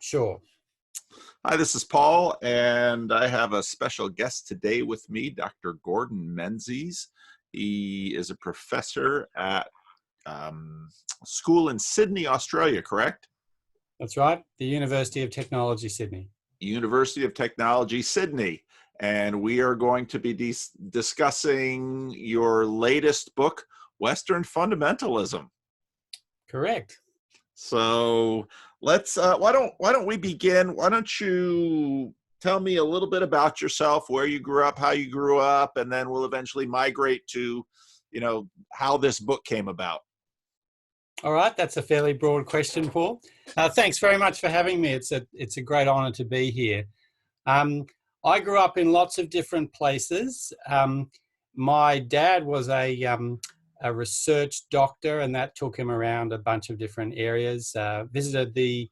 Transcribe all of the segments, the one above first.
Sure. Hi, this is Paul, and I have a special guest today with me, Dr. Gordon Menzies. He is a professor at school in Sydney, Australia, correct? That's right. The University of Technology, Sydney. University of Technology, Sydney. And we are going to be discussing your latest book, Western Fundamentalism. Correct. So let's why don't we begin? Why don't you tell me a little bit about yourself, where you grew up, how you grew up, and then we'll eventually migrate to, how this book came about. All right, that's a fairly broad question, Paul. Thanks very much for having me. It's a great honor to be here. I grew up in lots of different places. My dad was a research doctor, and that took him around a bunch of different areas. Visited the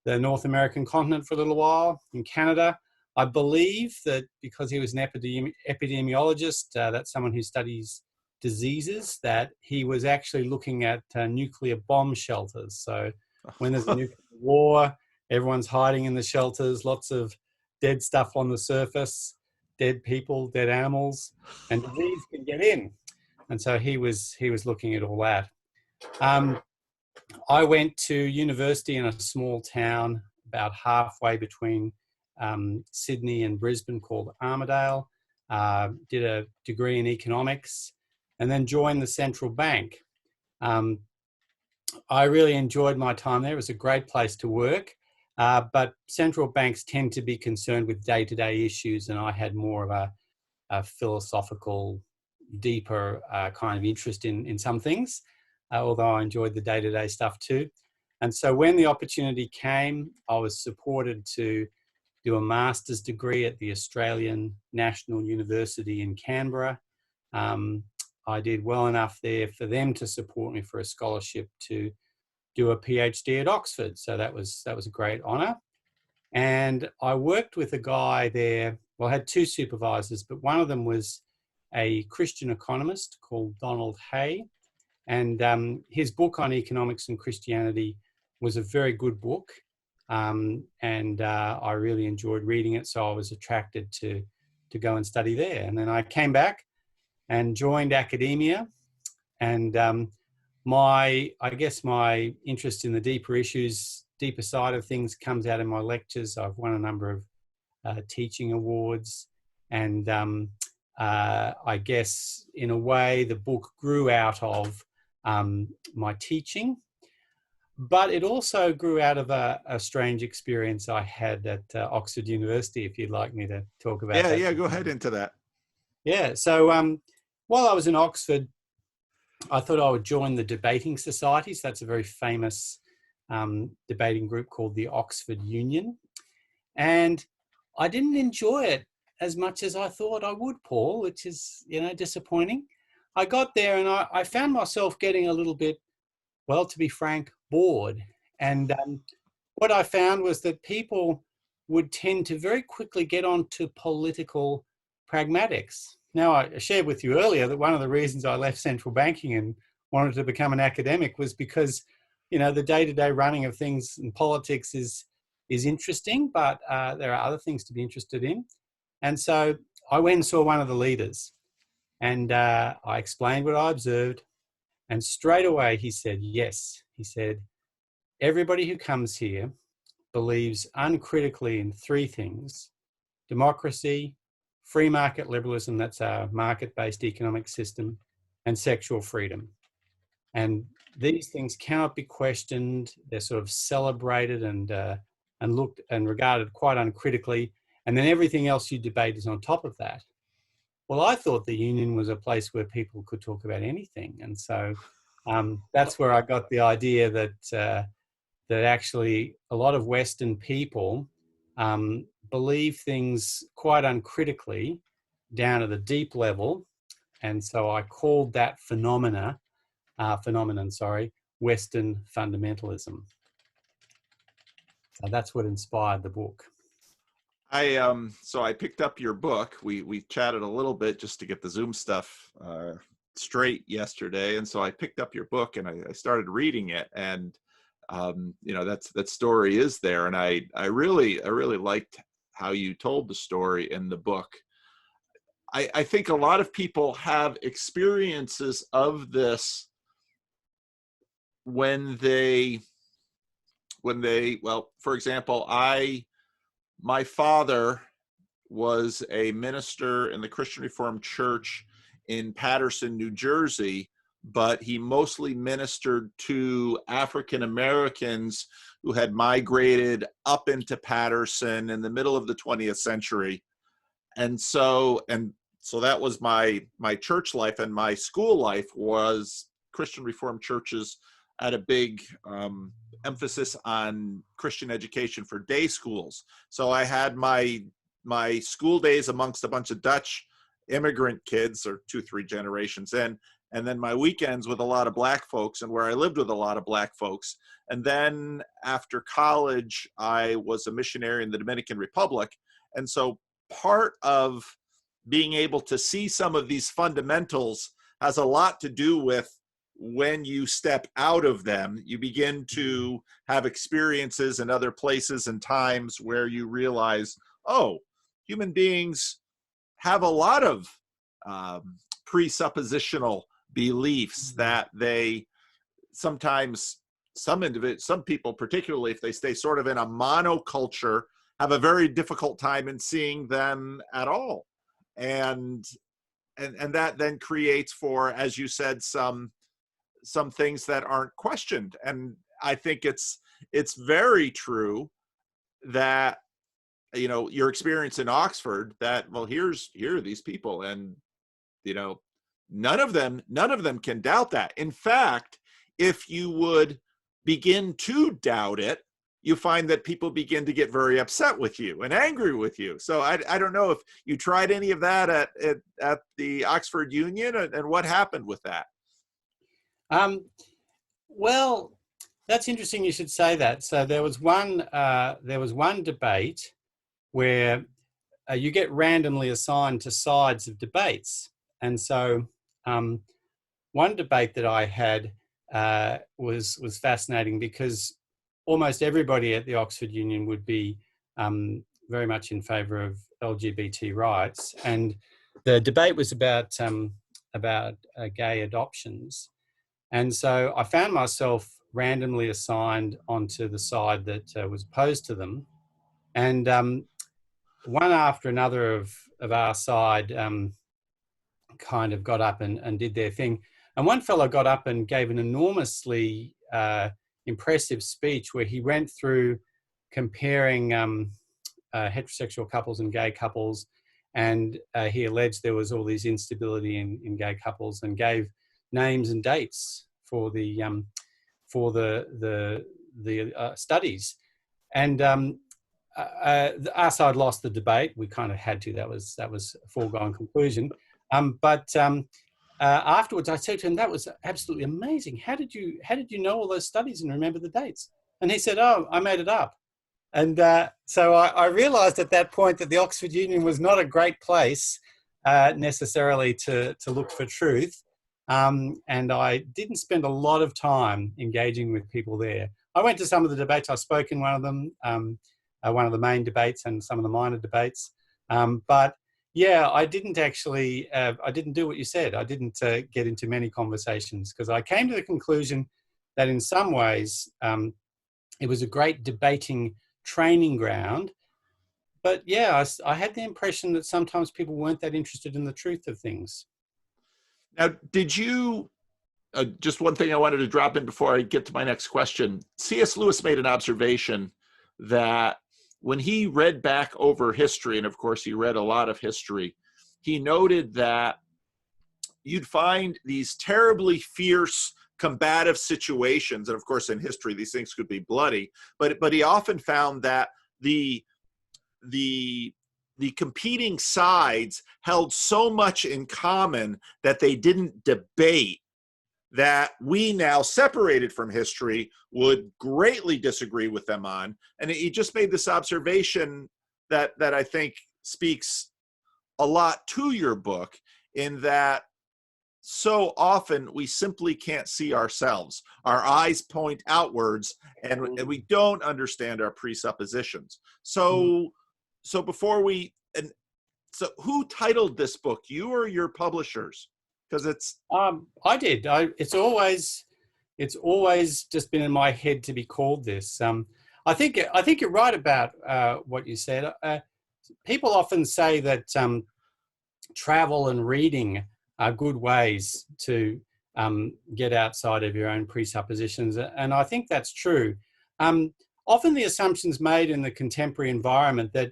North American continent for a little while, in Canada. I believe that because he was an epidemiologist, that's someone who studies diseases, that he was actually looking at nuclear bomb shelters. So when there's a nuclear war, everyone's hiding in the shelters, lots of dead stuff on the surface, dead people, dead animals, and disease can get in. And so he was looking at all that. I went to university in a small town about halfway between Sydney and Brisbane called Armidale, did a degree in economics, and then joined the central bank. I really enjoyed my time there. It was a great place to work, but central banks tend to be concerned with day-to-day issues, and I had more of a philosophical, deeper kind of interest in some things, although I enjoyed the day-to-day stuff too. And so when the opportunity came, I was supported to do a master's degree at the Australian National University in Canberra. I did well enough there for them to support me for a scholarship to do a PhD at Oxford. So that was a great honour. And I worked with a guy there. Well, I had two supervisors, but one of them was a Christian economist called Donald Hay. And his book on economics and Christianity was a very good book. And I really enjoyed reading it. So I was attracted to go and study there. And then I came back and joined academia. And my interest in the deeper issues, deeper side of things comes out in my lectures. I've won a number of teaching awards. And I guess in a way the book grew out of my teaching, but it also grew out of a strange experience I had at Oxford University, if you'd like me to talk about that. Yeah, go ahead into that. Yeah, so while I was in Oxford, I thought I would join the debating societies. That's a very famous debating group called the Oxford Union. And I didn't enjoy it as much as I thought I would, Paul, which is, disappointing. I got there and I found myself getting a little bit, well, to be frank, bored. And what I found was that people would tend to very quickly get onto political pragmatics. Now, I shared with you earlier that one of the reasons I left central banking and wanted to become an academic was because, the day-to-day running of things in politics is interesting, but there are other things to be interested in. And so I went and saw one of the leaders, and I explained what I observed. And straight away he said, yes. He said, everybody who comes here believes uncritically in three things: democracy, free market liberalism, that's our market-based economic system, and sexual freedom. And these things cannot be questioned. They're sort of celebrated and looked and regarded quite uncritically. And then everything else you debate is on top of that. Well, I thought the union was a place where people could talk about anything. And so that's where I got the idea that actually a lot of Western people believe things quite uncritically down at the deep level. And so I called that phenomenon, Western fundamentalism. So that's what inspired the book. So I picked up your book. We chatted a little bit just to get the Zoom stuff straight yesterday, and so I picked up your book and I started reading it. And that story is there. And I really liked how you told the story in the book. I think a lot of people have experiences of this when they, well, for example, my father was a minister in the Christian Reformed Church in Paterson, New Jersey, but he mostly ministered to African Americans who had migrated up into Paterson in the middle of the 20th century. And so that was my church life, and my school life was Christian Reformed churches had a big emphasis on Christian education for day schools. So I had my school days amongst a bunch of Dutch immigrant kids, or 2-3 generations in, and then my weekends with a lot of black folks, and where I lived with a lot of black folks. And then after college, I was a missionary in the Dominican Republic. And so part of being able to see some of these fundamentals has a lot to do with when you step out of them, you begin to have experiences in other places and times where you realize, oh, human beings have a lot of presuppositional beliefs that they sometimes, some people, particularly if they stay sort of in a monoculture, have a very difficult time in seeing them at all. And that then creates for, as you said, some things that aren't questioned. And I think it's very true that, your experience in Oxford, that, well, here are these people, and none of them can doubt that. In fact, if you would begin to doubt it, you find that people begin to get very upset with you and angry with you. So I don't know if you tried any of that at the Oxford Union, and what happened with that. Well, that's interesting you should say that. So there was one debate where you get randomly assigned to sides of debates. And so one debate that I had was fascinating, because almost everybody at the Oxford Union would be very much in favour of LGBT rights. And the debate was about gay adoptions. And so I found myself randomly assigned onto the side that was opposed to them. And one after another of our side kind of got up and did their thing. And one fellow got up and gave an enormously impressive speech where he went through comparing heterosexual couples and gay couples. And he alleged there was all this instability in gay couples, and gave names and dates for the studies. And our side lost the debate. We kind of had to. That was a foregone conclusion. But afterwards, I said to him, "That was absolutely amazing. How did you know all those studies and remember the dates?" And he said, "Oh, I made it up." And so I realised at that point that the Oxford Union was not a great place necessarily to look for truth. And I didn't spend a lot of time engaging with people there. I went to some of the debates. I spoke in one of them, one of the main debates and some of the minor debates. But yeah, I didn't actually, I didn't do what you said. I didn't get into many conversations, because I came to the conclusion that in some ways it was a great debating training ground. But yeah, I had the impression that sometimes people weren't that interested in the truth of things. Now, did you, just one thing I wanted to drop in before I get to my next question. C.S. Lewis made an observation that when he read back over history, and of course he read a lot of history, he noted that you'd find these terribly fierce, combative situations. And of course in history, these things could be bloody, but he often found that the competing sides held so much in common that they didn't debate, that we now, separated from history, would greatly disagree with them on. And he just made this observation that I think speaks a lot to your book, in that so often we simply can't see ourselves. Our eyes point outwards, and we don't understand our presuppositions. So before we, and so who titled this book, you or your publishers? Because it's I did. It's always just been in my head to be called this. I think you're right about what you said. People often say that travel and reading are good ways to get outside of your own presuppositions, and I think that's true. Often the assumption's made in the contemporary environment that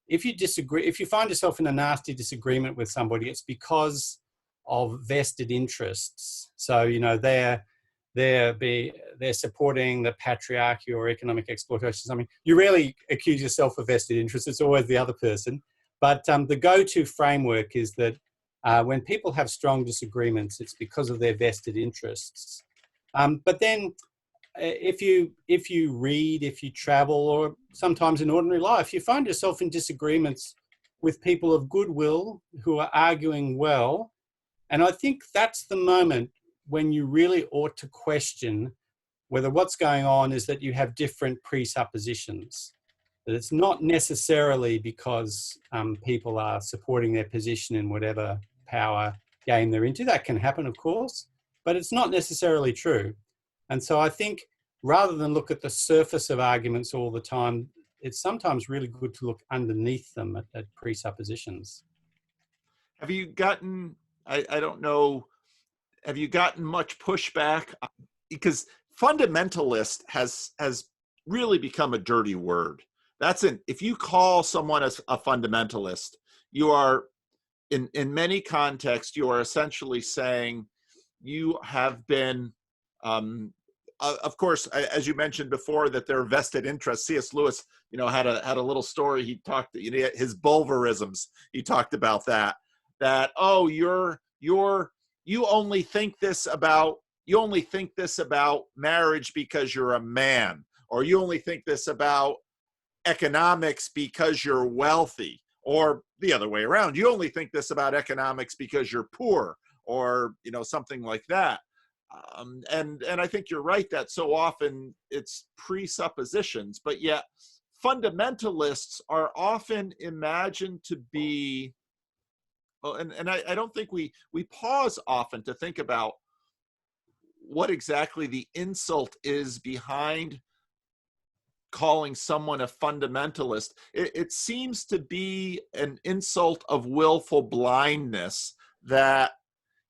if you find yourself in a nasty disagreement with somebody, it's because of vested interests. So, you know, they're supporting the patriarchy or economic exploitation. I mean, you rarely accuse yourself of vested interests. It's always the other person. But the go-to framework is that when people have strong disagreements, it's because of their vested interests. But then if you read, if you travel, or sometimes in ordinary life, you find yourself in disagreements with people of goodwill who are arguing well. And I think that's the moment when you really ought to question whether what's going on is that you have different presuppositions. That it's not necessarily because people are supporting their position in whatever power game they're into. That can happen, of course, but it's not necessarily true. And so I think rather than look at the surface of arguments all the time, it's sometimes really good to look underneath them at presuppositions. Have you gotten, I don't know, have you gotten much pushback? Because fundamentalist has really become a dirty word. If you call someone a fundamentalist, you are, in many contexts, you are essentially saying you have been, of course, as you mentioned before, that there are vested interests. C.S. Lewis, you know, had a little story. He talked, you know, his Bulverisms. He talked about that oh, you only think this about marriage because you're a man, or you only think this about economics because you're wealthy, or the other way around. You only think this about economics because you're poor, or, you know, something like that. And I think you're right that so often it's presuppositions, but yet fundamentalists are often imagined to be, and I don't think we pause often to think about what exactly the insult is behind calling someone a fundamentalist. It seems to be an insult of willful blindness, that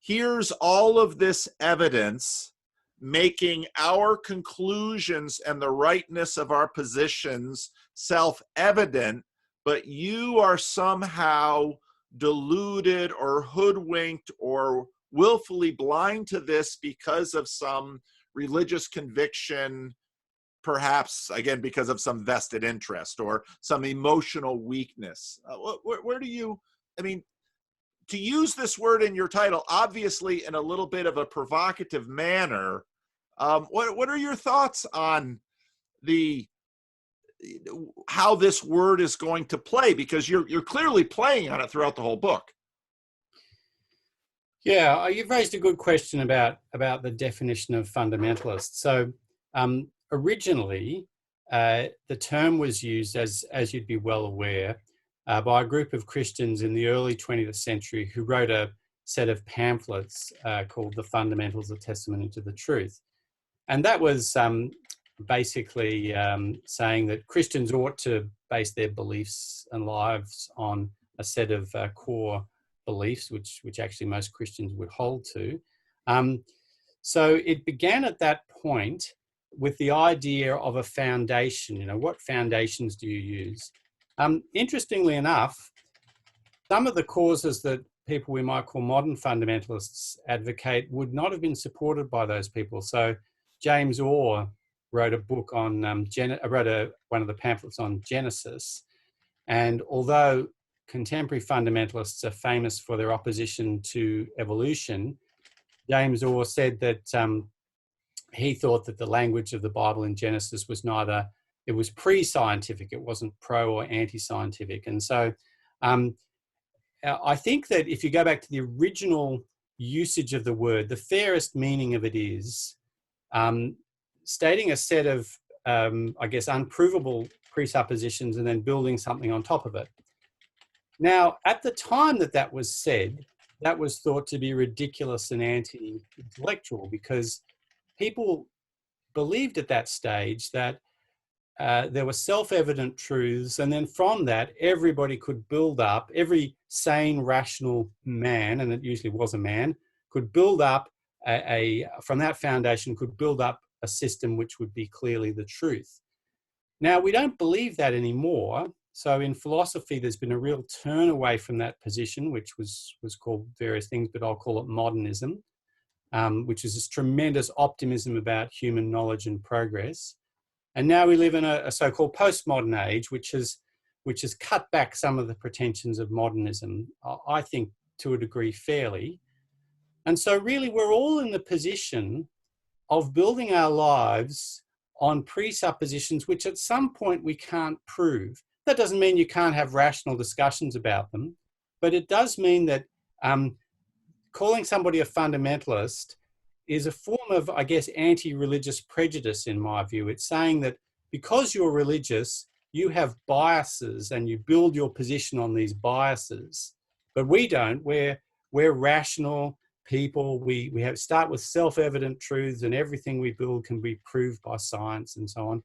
here's all of this evidence making our conclusions and the rightness of our positions self-evident, but you are somehow deluded or hoodwinked or willfully blind to this because of some religious conviction, perhaps, again, because of some vested interest or some emotional weakness. Where do you, I mean, to use this word in your title, obviously in a little bit of a provocative manner, what are your thoughts on how this word is going to play? Because you're clearly playing on it throughout the whole book. Yeah, you've raised a good question about the definition of fundamentalist. So originally, the term was used, as you'd be well aware, by a group of Christians in the early 20th century who wrote a set of pamphlets called The Fundamentals, a Testimony to the Truth. And that was basically saying that Christians ought to base their beliefs and lives on a set of core beliefs, which actually most Christians would hold to. So it began at that point with the idea of a foundation. You know, what foundations do you use? Interestingly enough, some of the causes that people we might call modern fundamentalists advocate would not have been supported by those people. So James Orr wrote a book on, one of the pamphlets on Genesis. And although contemporary fundamentalists are famous for their opposition to evolution, James Orr said that he thought that the language of the Bible in Genesis was it was pre-scientific, it wasn't pro or anti-scientific. And so I think that if you go back to the original usage of the word. The fairest meaning of it is stating a set of, I guess, unprovable presuppositions and then building something on top of it. Now, at the time that that was said, that was thought to be ridiculous and anti-intellectual, because people believed at that stage that there were self-evident truths, and then from that, everybody could build up, every sane, rational man, and it usually was a man, could build up from that foundation, could build up a system which would be clearly the truth. Now, we don't believe that anymore. So in philosophy, there's been a real turn away from that position, which was called various things, but I'll call it modernism, which is this tremendous optimism about human knowledge and progress. And now we live in a so-called postmodern age, which has cut back some of the pretensions of modernism, I think, to a degree fairly. And so really we're all in the position of building our lives on presuppositions which at some point we can't prove. That doesn't mean you can't have rational discussions about them, but it does mean that calling somebody a fundamentalist is a form of, I guess, anti-religious prejudice in my view. It's saying that because you're religious, you have biases and you build your position on these biases. But we don't. We're rational people. We start with self-evident truths, and everything we build can be proved by science and so on.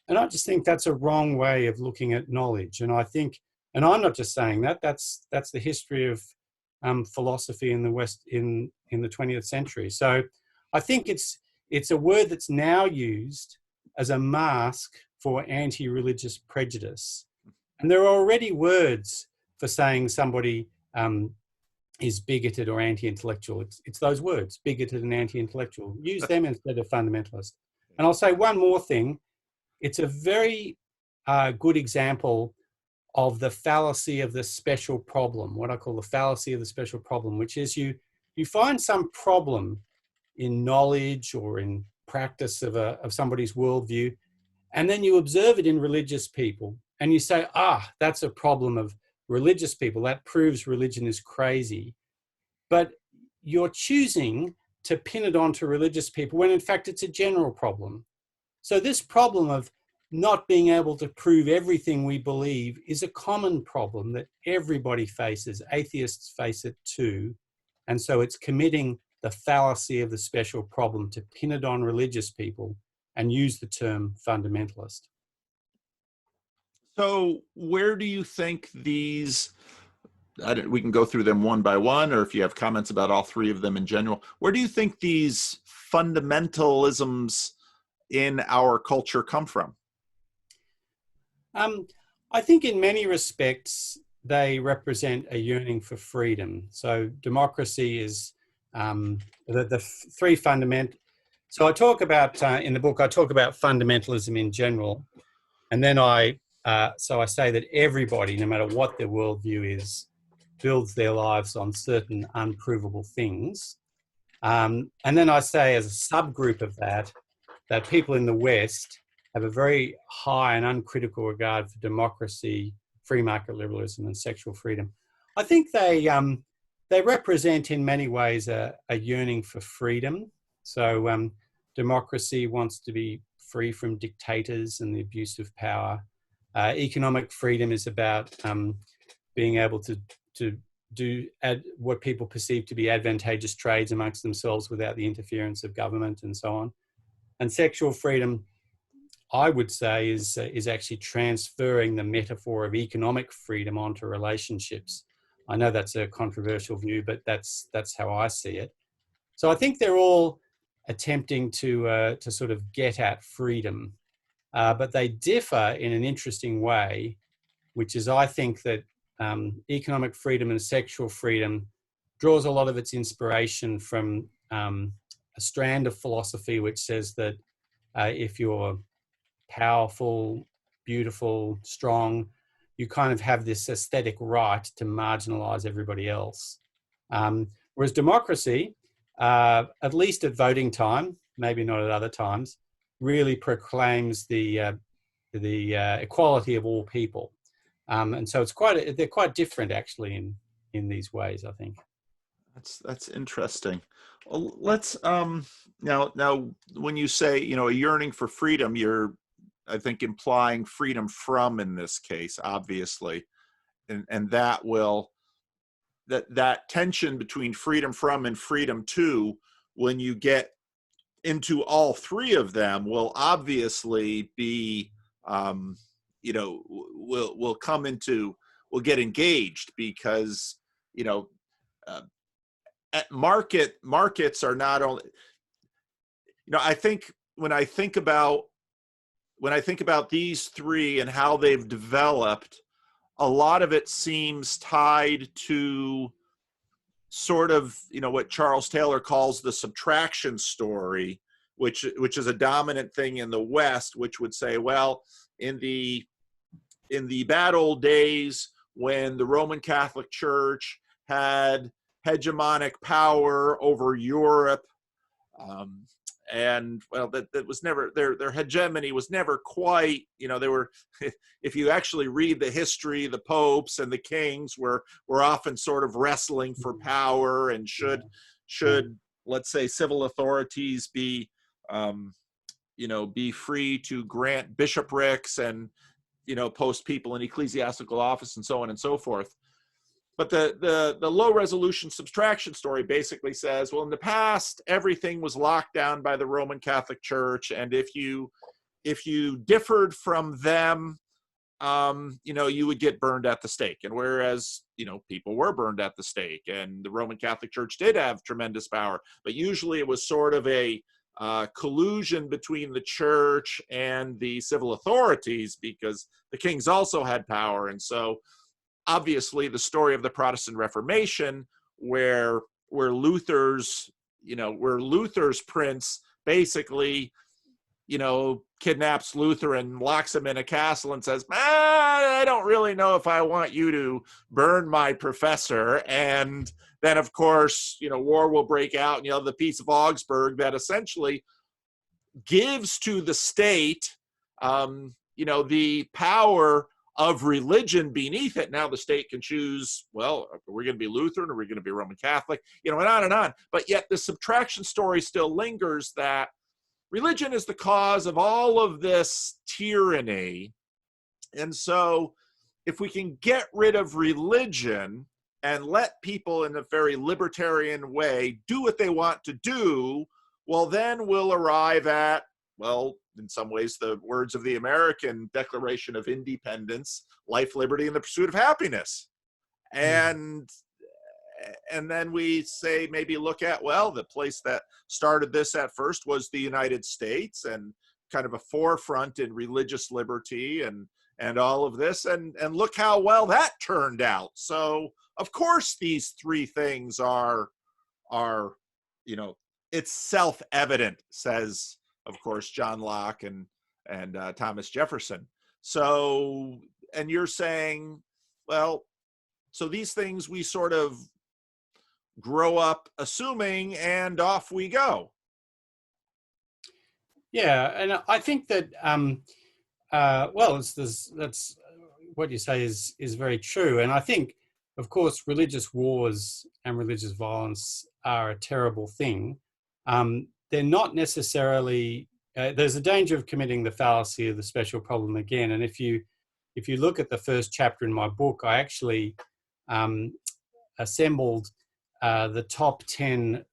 And I just think that's a wrong way of looking at knowledge. And I think, and I'm not just saying that, that's the history of philosophy in the West in the 20th century. So I think it's a word that's now used as a mask for anti-religious prejudice. And there are already words for saying somebody is bigoted or anti-intellectual. It's those words, bigoted and anti-intellectual. Use them instead of fundamentalist. And I'll say one more thing. It's a very good example of the fallacy of the special problem, what I call the fallacy of the special problem, which is you find some problem in knowledge or in practice of somebody's worldview, and then you observe it in religious people, and you say, that's a problem of religious people. That proves religion is crazy. But you're choosing to pin it onto religious people when in fact it's a general problem. So this problem of not being able to prove everything we believe is a common problem that everybody faces. Atheists face it too. And so it's committing the fallacy of the special problem to pin it on religious people and use the term fundamentalist. So where do you think these, we can go through them one by one, or if you have comments about all three of them in general, where do you think these fundamentalisms in our culture come from? I think in many respects, they represent a yearning for freedom. So democracy is the three fundamental. So I talk about, in the book, I talk about fundamentalism in general. And then so I say that everybody, no matter what their worldview is, builds their lives on certain unprovable things. And then I say as a subgroup of that people in the West have a very high and uncritical regard for democracy, free market liberalism, and sexual freedom. I think they represent in many ways a yearning for freedom. So democracy wants to be free from dictators and the abuse of power. Economic freedom is about being able to do what people perceive to be advantageous trades amongst themselves without the interference of government and so on. And sexual freedom, I would say, is actually transferring the metaphor of economic freedom onto relationships. I know that's a controversial view, but that's how I see it. So I think they're all attempting to sort of get at freedom, but they differ in an interesting way, which is I think that economic freedom and sexual freedom draws a lot of its inspiration from a strand of philosophy which says that if you're powerful, beautiful, strong, you kind of have this aesthetic right to marginalize everybody else. Whereas democracy, at least at voting time, maybe not at other times, really proclaims the equality of all people. And so they're quite different actually in these ways, I think. That's interesting. Well, let's now when you say, you know, a yearning for freedom, you're, I think, implying freedom from, in this case, obviously, and that will, that tension between freedom from and freedom to, when you get into all three of them, will obviously be, you know, will come into, will get engaged, because, you know, uh, markets are not only, you know, I think when I think about these three and how they've developed, a lot of it seems tied to sort of, you know, what Charles Taylor calls the subtraction story, which is a dominant thing in the West, which would say, well, in the bad old days when the Roman Catholic Church had hegemonic power over Europe, um, and well, that was never, their hegemony was never quite, you know, they were, if you actually read the history, the popes and the kings were often sort of wrestling for power, and should let's say civil authorities be, you know, be free to grant bishoprics and, you know, post people in ecclesiastical office and so on and so forth. But the low resolution subtraction story basically says, well, in the past, everything was locked down by the Roman Catholic Church, and if you differed from them, you know, you would get burned at the stake. And whereas, you know, people were burned at the stake, and the Roman Catholic Church did have tremendous power, but usually it was sort of a collusion between the church and the civil authorities, because the kings also had power. And so obviously the story of the Protestant Reformation, where Luther's, you know, where Luther's prince basically, you know, kidnaps Luther and locks him in a castle and says, I don't really know if I want you to burn my professor. And then, of course, you know, war will break out, and, you know, the Peace of Augsburg that essentially gives to the state, you know, the power of religion beneath it. Now the state can choose, well, we're going to be Lutheran or we're going to be Roman Catholic, you know, and on and on. But yet the subtraction story still lingers, that religion is the cause of all of this tyranny. And so if we can get rid of religion and let people in a very libertarian way do what they want to do, well, then we'll arrive at, well, in some ways, the words of the American Declaration of Independence: life, liberty, and the pursuit of happiness. And then we say, maybe look at, well, the place that started this at first was the United States, and kind of a forefront in religious liberty and all of this, and look how well that turned out. So of course these three things are, you know, it's self-evident, says, of course, John Locke and Thomas Jefferson. So, and you're saying, well, so these things we sort of grow up assuming, and off we go. Yeah, and I think that well, that's what you say is very true. And I think, of course, religious wars and religious violence are a terrible thing. They're not necessarily. There's a danger of committing the fallacy of the special problem again. And if you look at the first chapter in my book, I actually assembled the top 10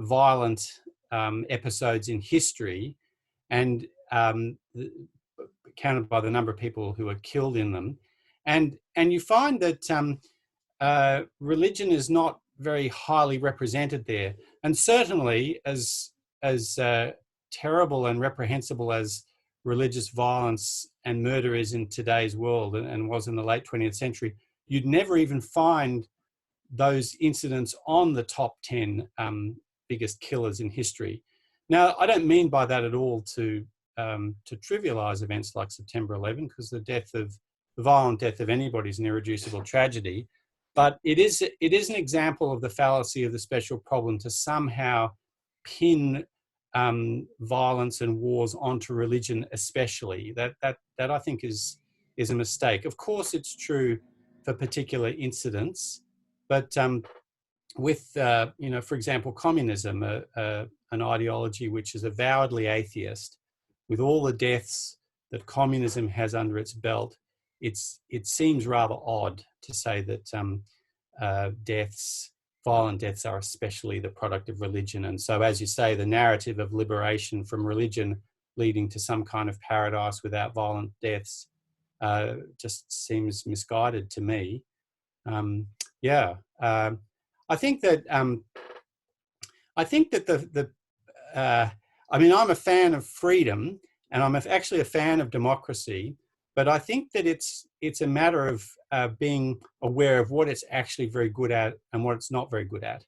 violent episodes in history, and counted by the number of people who were killed in them. And you find that religion is not very highly represented there. And certainly, as terrible and reprehensible as religious violence and murder is in today's world, and was in the late 20th century, you'd never even find those incidents on the top 10 biggest killers in history. Now, I don't mean by that at all to trivialize events like September 11, because the violent death of anybody is an irreducible tragedy. But it is an example of the fallacy of the special problem to somehow pin violence and wars onto religion, especially. That I think is a mistake. Of course, it's true for particular incidents, but with for example, communism, an ideology which is avowedly atheist, with all the deaths that communism has under its belt, it seems rather odd to say that violent deaths are especially the product of religion. And so, as you say, the narrative of liberation from religion leading to some kind of paradise without violent deaths just seems misguided to me. I think that I'm a fan of freedom, and I'm actually a fan of democracy. But I think that it's a matter of being aware of what it's actually very good at and what it's not very good at.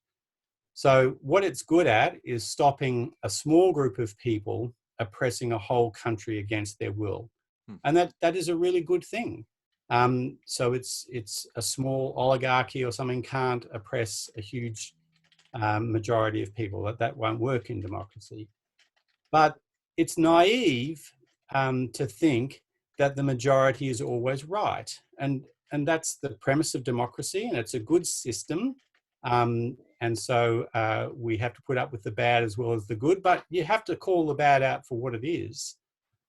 So what it's good at is stopping a small group of people oppressing a whole country against their will, and that is a really good thing. So it's a small oligarchy or something can't oppress a huge majority of people. That won't work in democracy. But it's naive to think that the majority is always right. And that's the premise of democracy, and it's a good system. And so we have to put up with the bad as well as the good, but you have to call the bad out for what it is.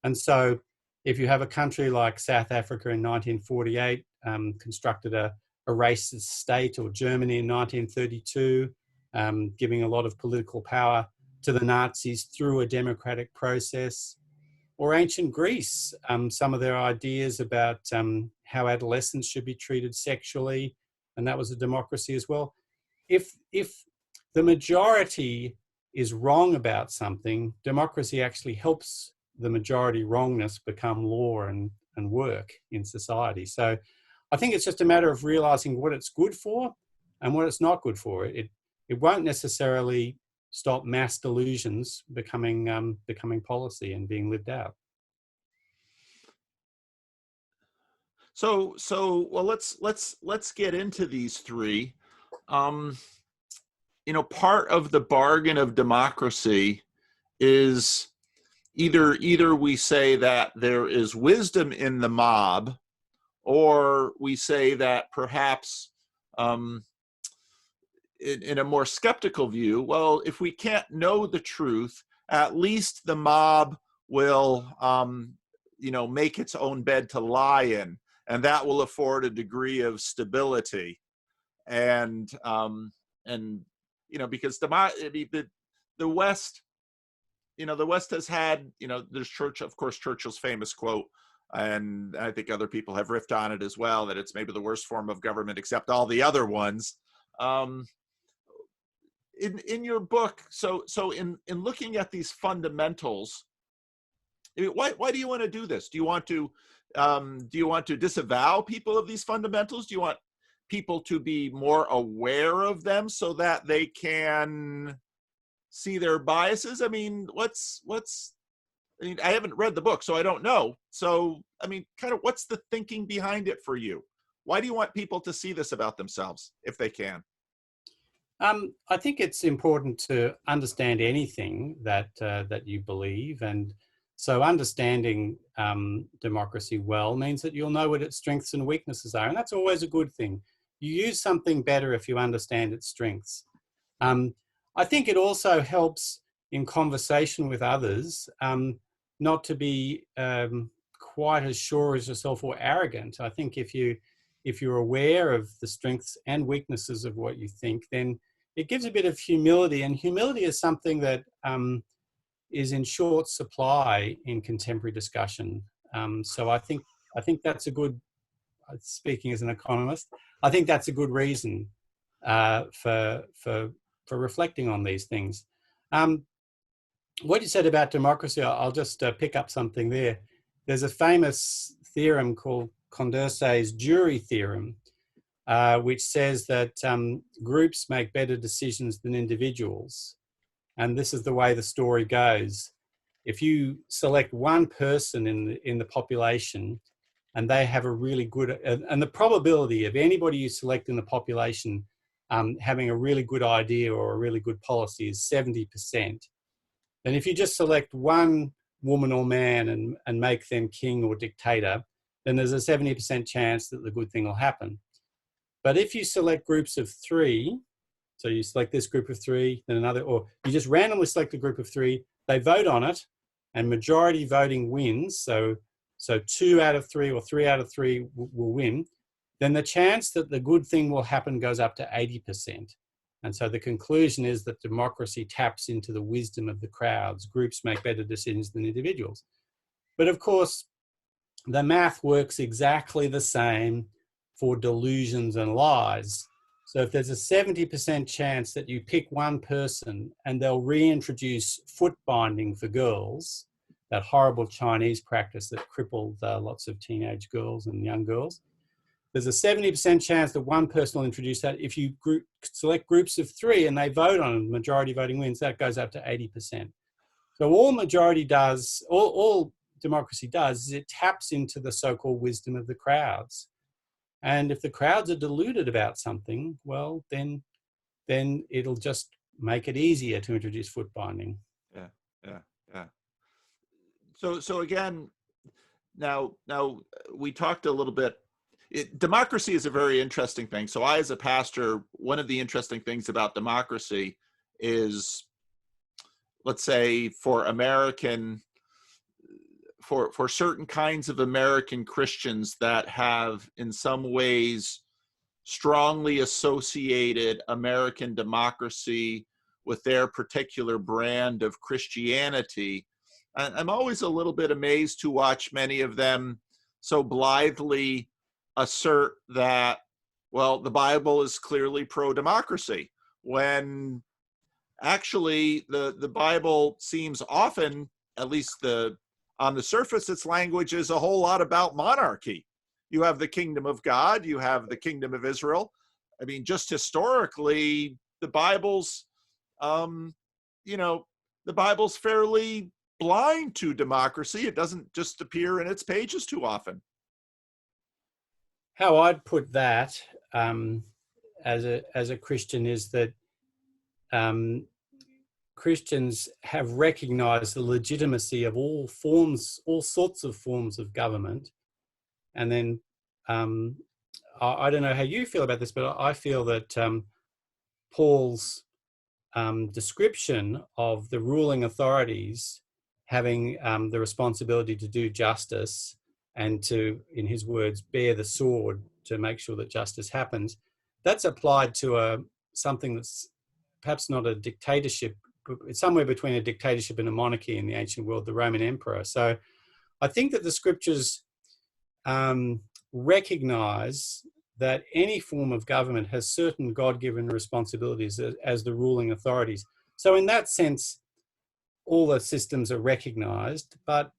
And so if you have a country like South Africa in 1948, constructed a racist state, or Germany in 1932, giving a lot of political power to the Nazis through a democratic process, or ancient Greece, some of their ideas about how adolescents should be treated sexually, and that was a democracy as well. If the majority is wrong about something, democracy actually helps the majority wrongness become law and work in society. So I think it's just a matter of realizing what it's good for and what it's not good for. It won't necessarily stop mass delusions becoming policy and being lived out. So well, let's get into these three. Part of the bargain of democracy is either we say that there is wisdom in the mob, or we say that perhaps in a more skeptical view, well, if we can't know the truth, at least the mob will make its own bed to lie in, and that will afford a degree of stability. And because the West, the West has had, there's Churchill's famous quote, and I think other people have riffed on it as well, that it's maybe the worst form of government except all the other ones. In your book, so in looking at these fundamentals, why do you want to do this? Do you want to disavow people of these fundamentals? Do you want people to be more aware of them so that they can see their biases? I mean, I haven't read the book, so I don't know. So, kind of what's the thinking behind it for you? Why do you want people to see this about themselves if they can? I think it's important to understand anything that you believe, and so understanding democracy well means that you'll know what its strengths and weaknesses are, and that's always a good thing. You use something better if you understand its strengths. I think it also helps in conversation with others not to be quite as sure as yourself or arrogant. I think if you're aware of the strengths and weaknesses of what you think, then it gives a bit of humility, and humility is something that is in short supply in contemporary discussion. So I think that's a good, speaking as an economist, I think that's a good reason for reflecting on these things. What you said about democracy, I'll just pick up something there. There's a famous theorem called Condorcet's jury theorem, which says that groups make better decisions than individuals. And this is the way the story goes. If you select one person in the population and they have a really good, and the probability of anybody you select in the population having a really good idea or a really good policy is 70%. Then if you just select one woman or man and make them king or dictator, then there's a 70% chance that the good thing will happen. But if you select groups of three So you select this group of 3, then another, or you just randomly select a group of 3, they vote on it, and majority voting wins. So 2 out of 3 or 3 out of 3 will win. Then the chance that the good thing will happen goes up to 80%. And so the conclusion is that democracy taps into the wisdom of the crowds. Groups make better decisions than individuals. But of course, the math works exactly the same for delusions and lies. So if there's a 70% chance that you pick one person and they'll reintroduce foot binding for girls, that horrible Chinese practice that crippled lots of teenage girls and young girls, there's a 70% chance that one person will introduce that. If you select groups of 3 and they vote on it, majority voting wins, that goes up to 80%. So all democracy does is it taps into the so-called wisdom of the crowds. And if the crowds are deluded about something, well, then it'll just make it easier to introduce foot binding. Yeah. So again, now we talked a little bit. Democracy is a very interesting thing. So I, as a pastor, one of the interesting things about democracy is, let's say, for certain kinds of American Christians that have in some ways strongly associated American democracy with their particular brand of Christianity, I'm always a little bit amazed to watch many of them so blithely assert that, well, the Bible is clearly pro-democracy, when actually the Bible seems often, at least on the surface, its language is a whole lot about monarchy. You have the kingdom of God, you have the kingdom of Israel. I mean, just historically, the Bible's, the Bible's fairly blind to democracy. It doesn't just appear in its pages too often. How I'd put that as a Christian is that Christians have recognized the legitimacy of all sorts of forms of government. And then I don't know how you feel about this, but I feel that Paul's description of the ruling authorities having the responsibility to do justice and to, in his words, bear the sword to make sure that justice happens, that's applied to something that's perhaps not a dictatorship. It's somewhere between a dictatorship and a monarchy in the ancient world, the Roman emperor. So I think that the scriptures recognize that any form of government has certain God-given responsibilities as the ruling authorities. So in that sense, all the systems are recognized, but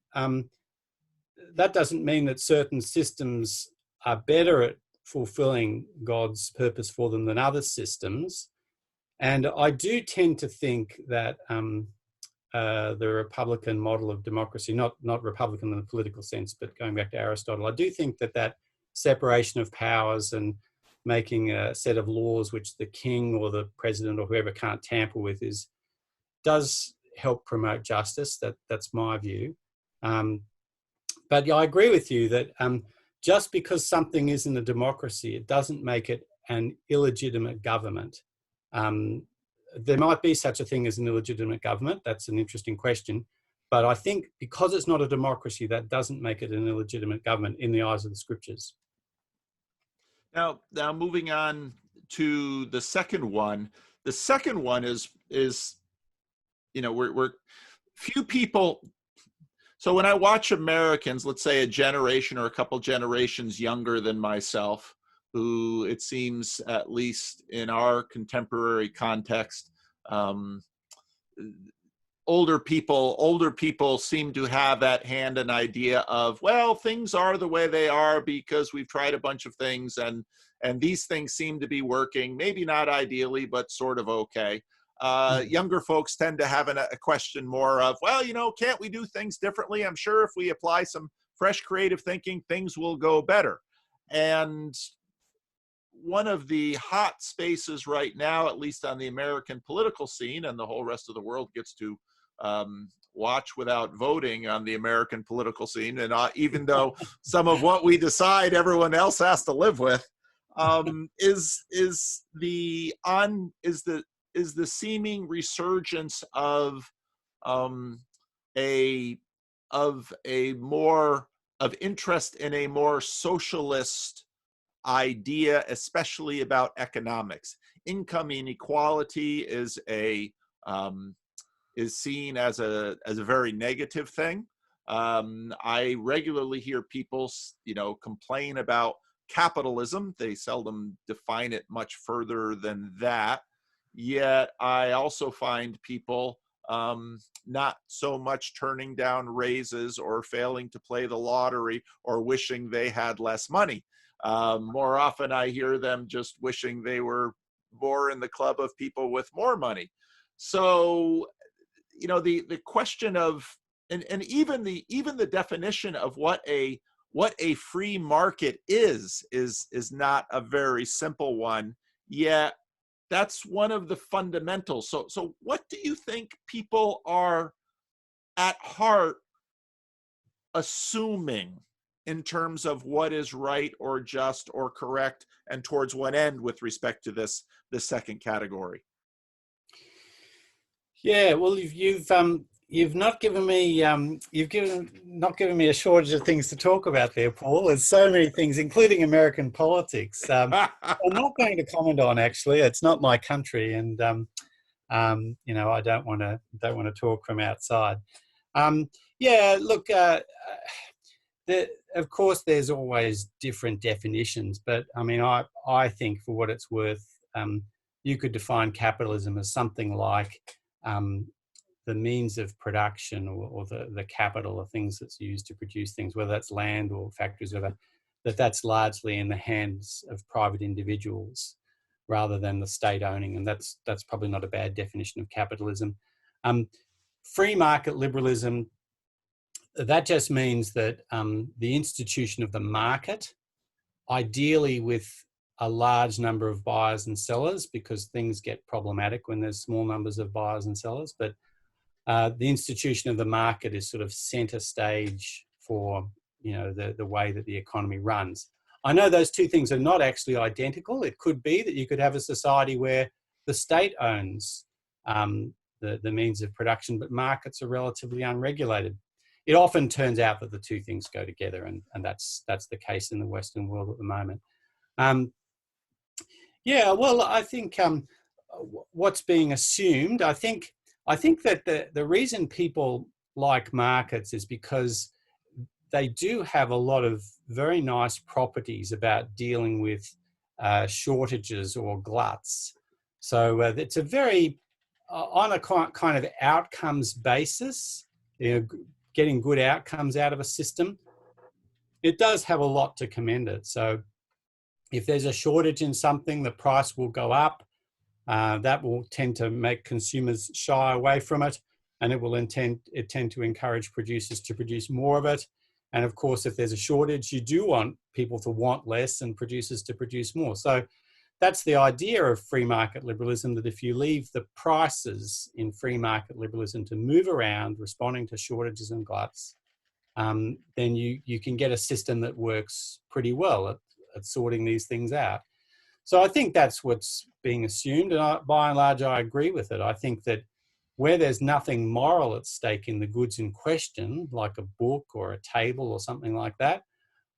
that doesn't mean that certain systems are better at fulfilling God's purpose for them than other systems. And I do tend to think that the Republican model of democracy, not Republican in the political sense, but going back to Aristotle, I do think that separation of powers and making a set of laws which the king or the president or whoever can't tamper with does help promote justice. That's my view. But yeah, I agree with you that just because something isn't a democracy, it doesn't make it an illegitimate government. There might be such a thing as an illegitimate government. That's an interesting question. But I think because it's not a democracy, that doesn't make it an illegitimate government in the eyes of the scriptures. Now moving on to the second one. The second one is we're few people. So when I watch Americans, let's say a generation or a couple generations younger than myself, who it seems, at least in our contemporary context, older people seem to have at hand an idea of, well, things are the way they are because we've tried a bunch of things and these things seem to be working, maybe not ideally, but sort of okay. Younger folks tend to have a question more of, well, can't we do things differently? I'm sure if we apply some fresh creative thinking, things will go better. And one of the hot spaces right now, at least on the American political scene, and the whole rest of the world gets to watch without voting on the American political scene, and even though some of what we decide everyone else has to live with, is the seeming resurgence of um, a of interest in a more socialist idea, especially about economics. Income inequality is seen as a very negative thing. I regularly hear people, complain about capitalism. They seldom define it much further than that. Yet I also find people not so much turning down raises or failing to play the lottery or wishing they had less money. More often I hear them just wishing they were more in the club of people with more money. So, the question of, and even the definition of what a free market is not a very simple one. Yet that's one of the fundamentals. So what do you think people are at heart assuming in terms of what is right or just or correct, and towards what end with respect to this second category? Yeah, well, you've not given me not given me a shortage of things to talk about there, Paul. There's so many things, including American politics. I'm not going to comment on, actually. It's not my country, and I don't want to talk from outside. Yeah, look, of course, there's always different definitions, but I mean, I think, for what it's worth, you could define capitalism as something like the means of production, or the capital, or things that's used to produce things, whether that's land or factories, whatever, that's largely in the hands of private individuals rather than the state owning. And that's probably not a bad definition of capitalism. Free market liberalism, that just means that the institution of the market, ideally with a large number of buyers and sellers, because things get problematic when there's small numbers of buyers and sellers, but the institution of the market is sort of center stage for the way that the economy runs. I know those two things are not actually identical. It could be that you could have a society where the state owns the means of production, but markets are relatively unregulated. It often turns out that the two things go together, and that's the case in the Western world at the moment. Yeah, well, I think what's being assumed, I think that the reason people like markets is because they do have a lot of very nice properties about dealing with shortages or gluts. So it's a very, on a kind of outcomes basis, getting good outcomes out of a system, it does have a lot to commend it. So if there's a shortage in something, the price will go up. That will tend to make consumers shy away from it, and it will tend to encourage producers to produce more of it. And of course, if there's a shortage, you do want people to want less and producers to produce more. So that's the idea of free market liberalism, that if you leave the prices in free market liberalism to move around, responding to shortages and gluts, then you can get a system that works pretty well at sorting these things out. So I think that's what's being assumed, and by and large, I agree with it. I think that where there's nothing moral at stake in the goods in question, like a book or a table or something like that,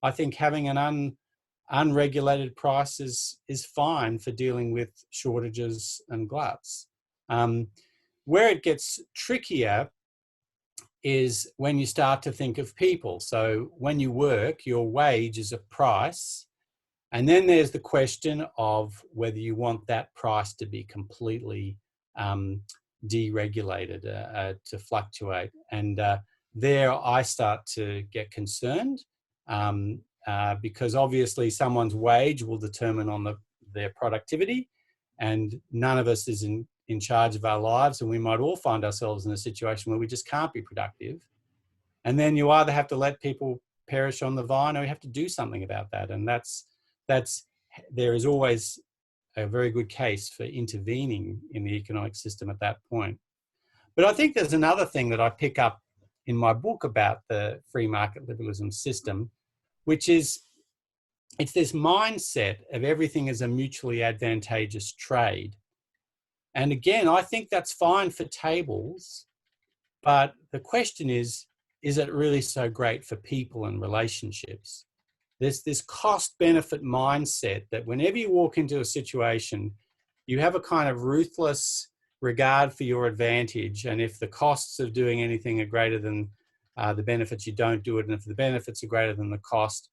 I think having an unregulated price is fine for dealing with shortages and gluts. Where it gets trickier is when you start to think of people. So when you work, your wage is a price. And then there's the question of whether you want that price to be completely deregulated, to fluctuate. And there I start to get concerned because obviously someone's wage will determine on their productivity, and none of us is in charge of our lives, and we might all find ourselves in a situation where we just can't be productive. And then you either have to let people perish on the vine, or you have to do something about that. And there is always a very good case for intervening in the economic system at that point. But I think there's another thing that I pick up in my book about the free market liberalism system, which is it's this mindset of everything as a mutually advantageous trade. And again, I think that's fine for tables, but the question is it really so great for people and relationships? There's this cost-benefit mindset that whenever you walk into a situation, you have a kind of ruthless regard for your advantage. And if the costs of doing anything are greater than the benefits, you don't do it. And if the benefits are greater than the cost,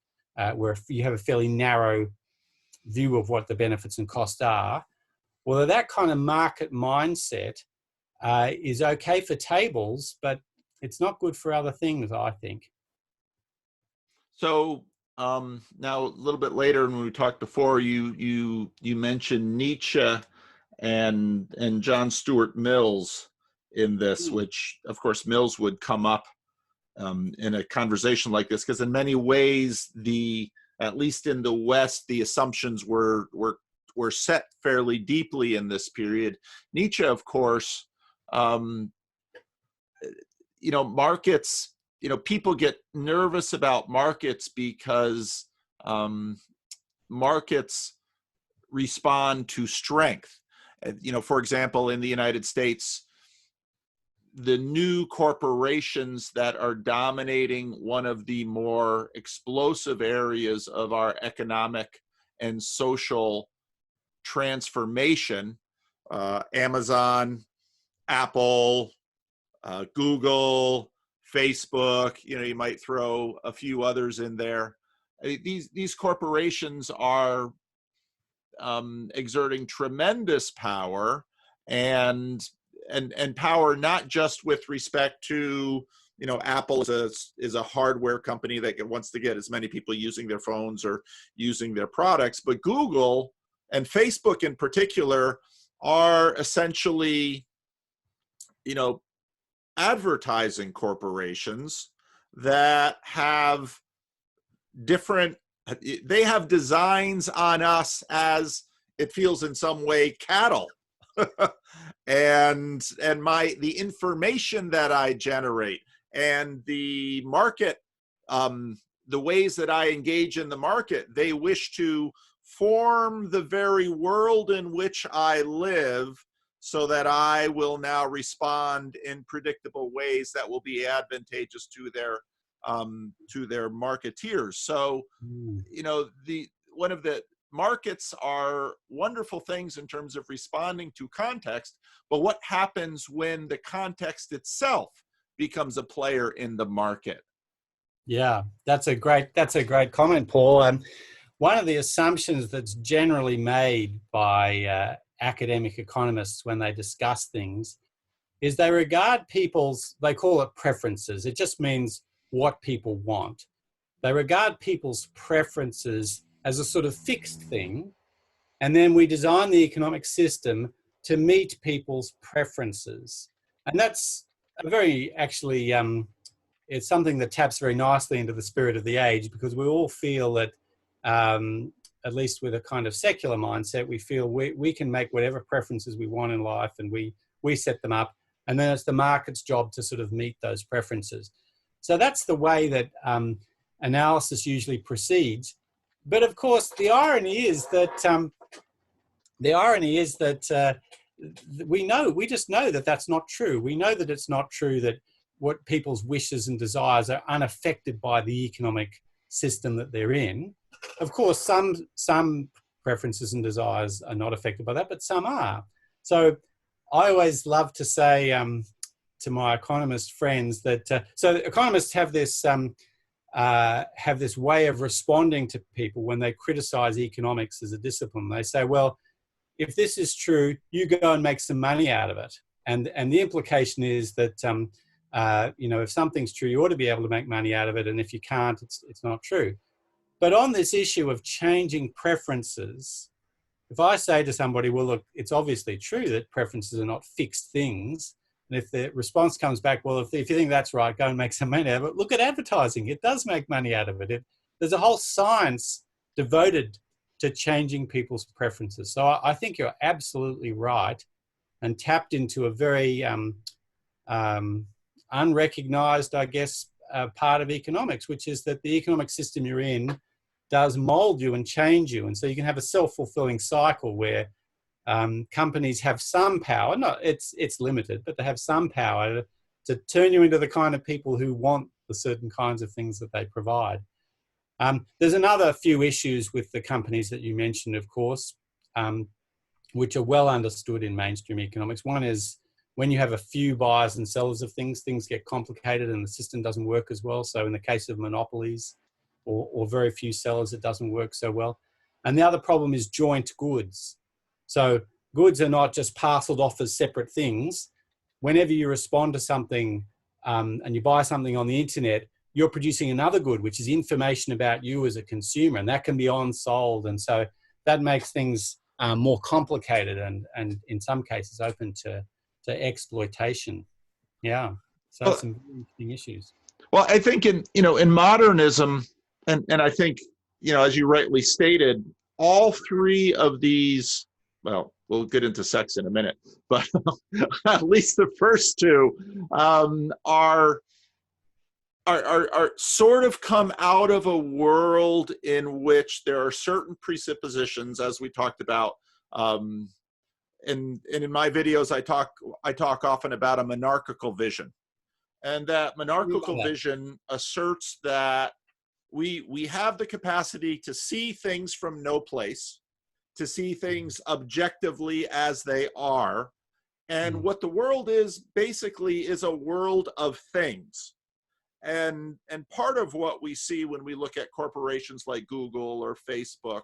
where you have a fairly narrow view of what the benefits and costs are, well, that kind of market mindset is okay for tables, but it's not good for other things, I think. So now a little bit later, when we talked before, you mentioned Nietzsche and John Stuart Mill's in this, which of course Mills would come up in a conversation like this, because in many ways, at least in the West, the assumptions were set fairly deeply in this period. Nietzsche, of course, markets. People get nervous about markets because markets respond to strength. For example, in the United States, the new corporations that are dominating one of the more explosive areas of our economic and social transformation, Amazon, Apple, Google, Facebook, you might throw a few others in there. These corporations are exerting tremendous power, and power not just with respect to, Apple is a hardware company that wants to get as many people using their phones or using their products, but Google and Facebook in particular are essentially, advertising corporations that have they have designs on us as, it feels in some way, cattle. and the information that I generate and the market, the ways that I engage in the market, they wish to form the very world in which I live, so that I will now respond in predictable ways that will be advantageous to their marketeers. So, one of the markets are wonderful things in terms of responding to context, but what happens when the context itself becomes a player in the market? Yeah, that's a great comment, Paul. One of the assumptions that's generally made by academic economists when they discuss things is they regard they call it preferences. It just means what people want. They regard people's preferences as a sort of fixed thing, and then we design the economic system to meet people's preferences. And that's a very, actually, it's something that taps very nicely into the spirit of the age, because we all feel that, at least with a kind of secular mindset, we feel we can make whatever preferences we want in life, and we set them up, and then it's the market's job to sort of meet those preferences. So that's the way that analysis usually proceeds. But of course, the irony is that we just know that that's not true. We know that it's not true that what people's wishes and desires are unaffected by the economic system that they're in. Of course, some preferences and desires are not affected by that, but some are. So I always love to say to my economist friends that so economists have this way of responding to people when they criticize economics as a discipline. They say, well, if this is true, you go and make some money out of it. And the implication is that if something's true, you ought to be able to make money out of it, and if you can't, it's not true. But on this issue of changing preferences, if I say to somebody, well, look, it's obviously true that preferences are not fixed things, and if the response comes back, well, if you think that's right, go and make some money out of it. Look at advertising. It does make money out of it. There's a whole science devoted to changing people's preferences. So I think you're absolutely right, and tapped into a very unrecognized, I guess, part of economics, which is that the economic system you're in does mold you and change you. And so you can have a self-fulfilling cycle where companies have some power, not it's limited, but they have some power to turn you into the kind of people who want the certain kinds of things that they provide. There's another few issues with the companies that you mentioned, of course, which are well understood in mainstream economics. One is when you have a few buyers and sellers of things, things get complicated and the system doesn't work as well. So in the case of monopolies or very few sellers, it doesn't work so well. And the other problem is joint goods. So goods are not just parceled off as separate things. Whenever you respond to something and you buy something on the internet, you're producing another good, which is information about you as a consumer, and that can be on-sold. And so that makes things more complicated and in some cases open to exploitation. Yeah, so that's some very interesting issues. Well, I think in modernism, and I think, as you rightly stated, all three of these, well, we'll get into sex in a minute, but at least the first two are sort of come out of a world in which there are certain presuppositions, as we talked about. And in my videos, I talk often about a monarchical vision, and that monarchical vision asserts that we have the capacity to see things from no place, to see things objectively as they are, and what the world is basically is a world of things. And part of what we see when we look at corporations like Google or Facebook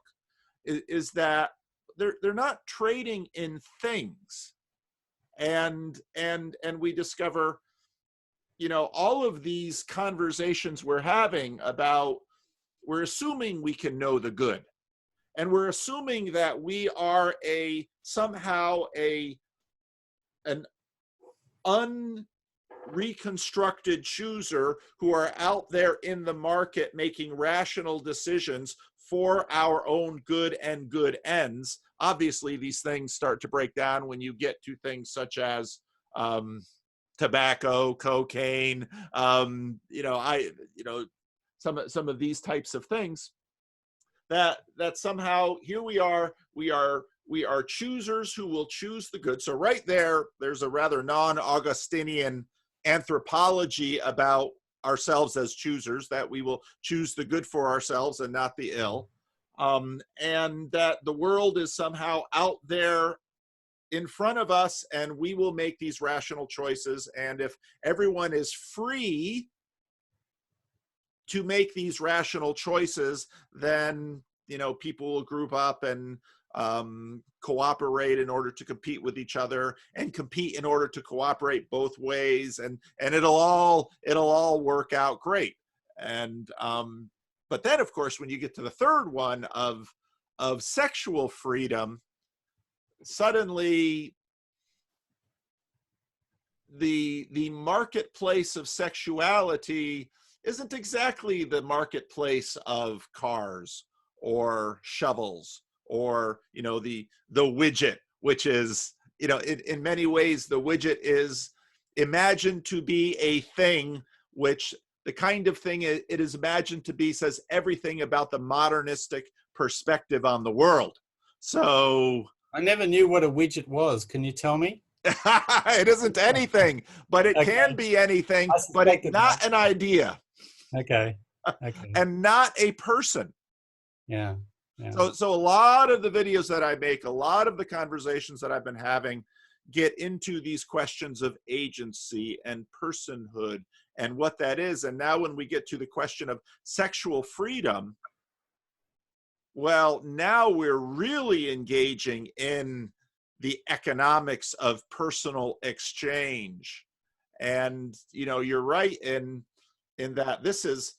is that they're not trading in things. And we discover, all of these conversations we're having about, we're assuming we can know the good. And we're assuming that we are somehow an unreconstructed chooser who are out there in the market making rational decisions for our own good and good ends. Obviously, these things start to break down when you get to things such as tobacco, cocaine, some of these types of things. That somehow here we are choosers who will choose the good. So right there's a rather non-Augustinian anthropology about ourselves as choosers, that we will choose the good for ourselves and not the ill, and that the world is somehow out there in front of us and we will make these rational choices. And if everyone is free to make these rational choices, then people will group up and cooperate in order to compete with each other, and compete in order to cooperate both ways, and it'll all work out great. And but then, of course, when you get to the third one of sexual freedom, suddenly the marketplace of sexuality isn't exactly the marketplace of cars or shovels or the widget, which is in many ways the widget is imagined to be a thing, which the kind of thing it is imagined to be says everything about the modernistic perspective on the world. So I never knew what a widget was. Can you tell me? It isn't anything, but it can be anything, but it's not an idea. Okay. And not a person. Yeah. So a lot of the videos that I make, a lot of the conversations that I've been having get into these questions of agency and personhood and what that is. And now when we get to the question of sexual freedom, well, now we're really engaging in the economics of personal exchange. And, you're right in that this is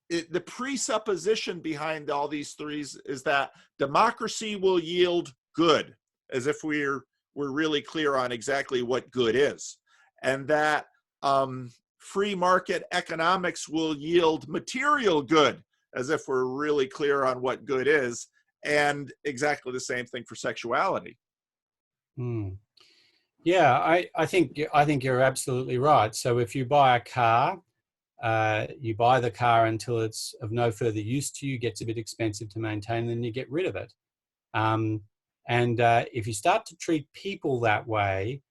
the presupposition behind all these threes is that democracy will yield good, as if we're really clear on exactly what good is, and that free market economics will yield material good, as if we're really clear on what good is, and exactly the same thing for sexuality. Yeah, I think you're absolutely right. So if you buy a car, You buy the car until it's of no further use to you, gets a bit expensive to maintain, and then you get rid of it. If you start to treat people that way,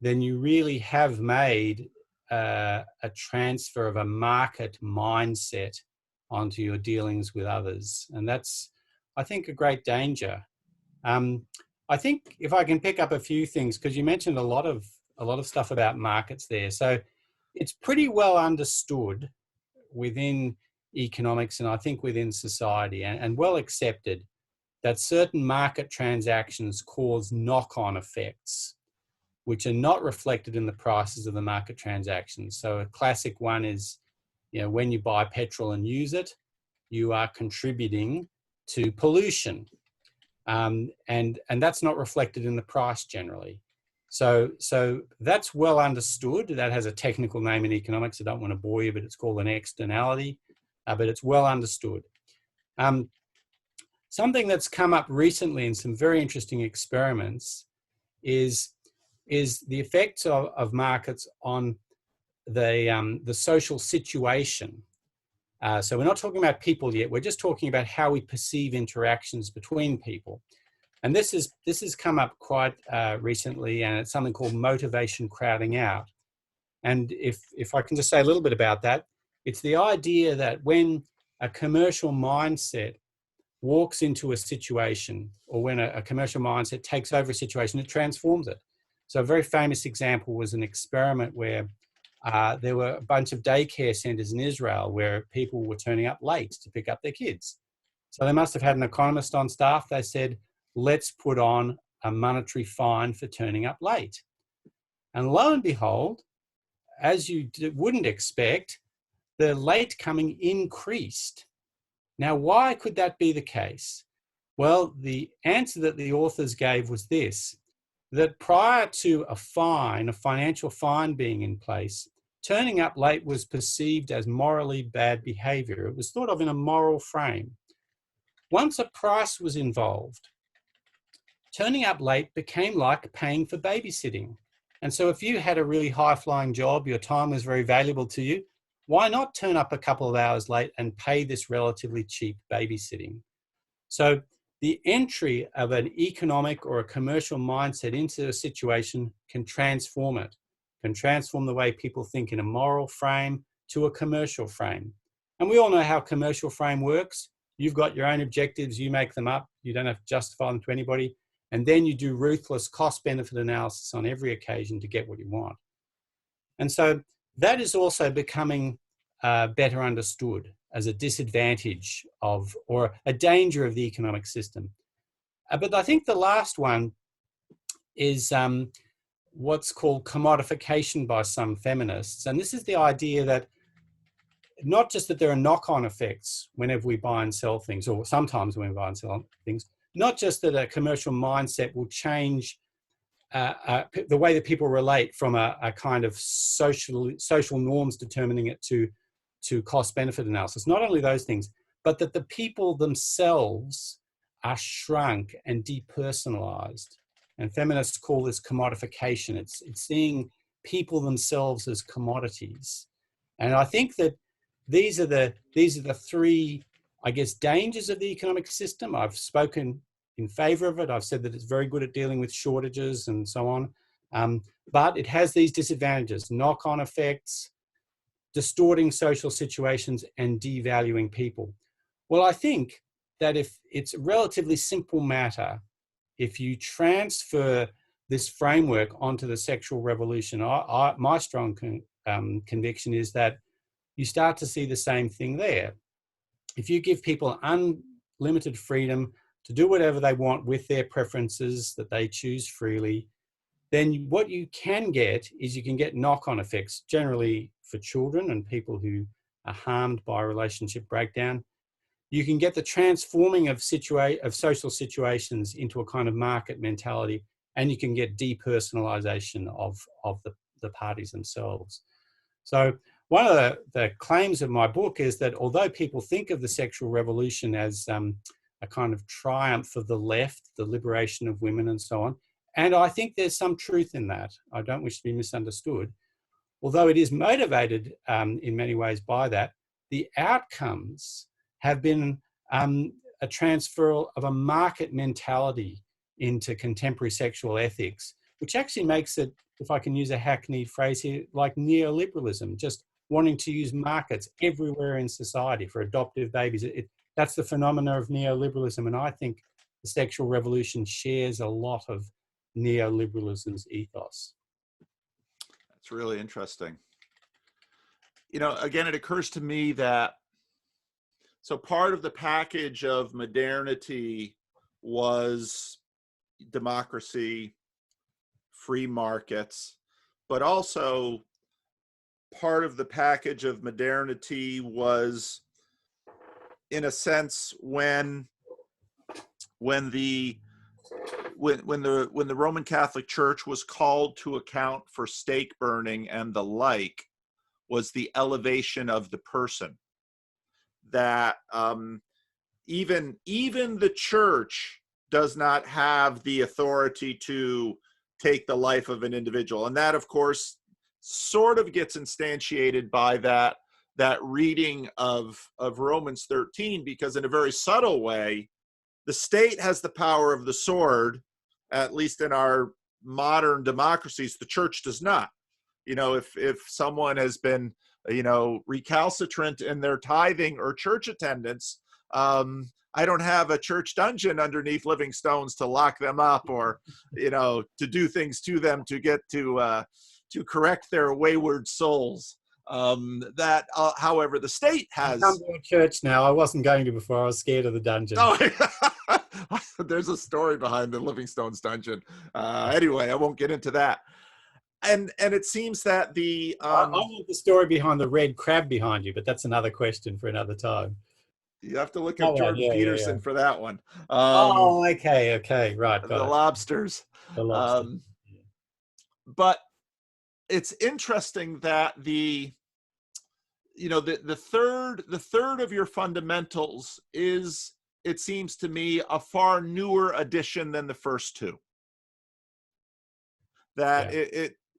then you really have made a transfer of a market mindset onto your dealings with others. And that's, I think, a great danger. I think if I can pick up a few things, because you mentioned a lot of stuff about markets there. So it's pretty well understood within economics, and I think within society, and well accepted, that certain market transactions cause knock-on effects, which are not reflected in the prices of the market transactions. So a classic one is, when you buy petrol and use it, you are contributing to pollution. And that's not reflected in the price generally. So that's well understood. That has a technical name in economics. I don't want to bore you, but it's called an externality, but it's well understood. Something that's come up recently in some very interesting experiments is the effects of markets on the social situation. So we're not talking about people yet. We're just talking about how we perceive interactions between people. And this has come up quite recently, and it's something called motivation crowding out. And if I can just say a little bit about that, it's the idea that when a commercial mindset walks into a situation, or when a commercial mindset takes over a situation, it transforms it. So a very famous example was an experiment where there were a bunch of daycare centers in Israel where people were turning up late to pick up their kids. So they must have had an economist on staff. They said, let's put on a monetary fine for turning up late. And lo and behold, as you wouldn't expect, the late coming increased. Now, why could that be the case? Well, the answer that the authors gave was this, that prior to a financial fine being in place, turning up late was perceived as morally bad behavior. It was thought of in a moral frame. Once a price was involved, turning up late became like paying for babysitting. And so if you had a really high-flying job, your time was very valuable to you, why not turn up a couple of hours late and pay this relatively cheap babysitting? So the entry of an economic or a commercial mindset into a situation can transform it, can transform the way people think in a moral frame to a commercial frame. And we all know how commercial frame works. You've got your own objectives, you make them up, you don't have to justify them to anybody, and then you do ruthless cost-benefit analysis on every occasion to get what you want. And so that is also becoming better understood as a disadvantage of, or a danger of the economic system. But I think the last one is what's called commodification by some feminists. And this is the idea that not just that there are knock-on effects whenever we buy and sell things, or sometimes when we buy and sell things, not just that a commercial mindset will change the way that people relate from a kind of social norms determining it to cost-benefit analysis. Not only those things, but that the people themselves are shrunk and depersonalized. And feminists call this commodification. It's seeing people themselves as commodities. And I think that these are the three, I guess, dangers of the economic system. I've spoken in favor of it. I've said that it's very good at dealing with shortages and so on. But it has these disadvantages, knock-on effects, distorting social situations, and devaluing people. Well, I think that if it's a relatively simple matter, if you transfer this framework onto the sexual revolution, my strong conviction is that you start to see the same thing there. If you give people unlimited freedom to do whatever they want with their preferences that they choose freely, then what you can get is you can get knock-on effects, generally for children and people who are harmed by relationship breakdown. You can get the transforming of social situations into a kind of market mentality, and you can get depersonalization of the parties themselves. So one of the claims of my book is that although people think of the sexual revolution as a kind of triumph of the left, the liberation of women and so on, and I think there's some truth in that, I don't wish to be misunderstood, although it is motivated in many ways by that, the outcomes have been a transfer of a market mentality into contemporary sexual ethics, which actually makes it, if I can use a hackneyed phrase here, like neoliberalism, just wanting to use markets everywhere in society for adoptive babies. That's the phenomena of neoliberalism, and I think the sexual revolution shares a lot of neoliberalism's ethos. That's really interesting. You know, again, it occurs to me that so part of the package of modernity was democracy, free markets, but also part of the package of modernity was, in a sense, when the Roman Catholic Church was called to account for stake burning and the like, was the elevation of the person. That even the church does not have the authority to take the life of an individual, and that, of course, sort of gets instantiated by that reading of Romans 13, because in a very subtle way, the state has the power of the sword, at least in our modern democracies. The church does not. You know, if someone has been, you know, recalcitrant in their tithing or church attendance, I don't have a church dungeon underneath living stones to lock them up, or, you know, to do things to them to get to correct their wayward souls. However, the state has. Come to a church now. I wasn't going to before. I was scared of the dungeon. Oh, there's a story behind the Living Stones dungeon. Anyway, I won't get into that. And it seems that the I want the story behind the red crab behind you, but that's another question for another time. You have to look at Jordan Peterson for that one. Okay, right. The lobsters. The lobsters. But it's interesting that the third of your fundamentals is, it seems to me, a far newer edition than the first two. That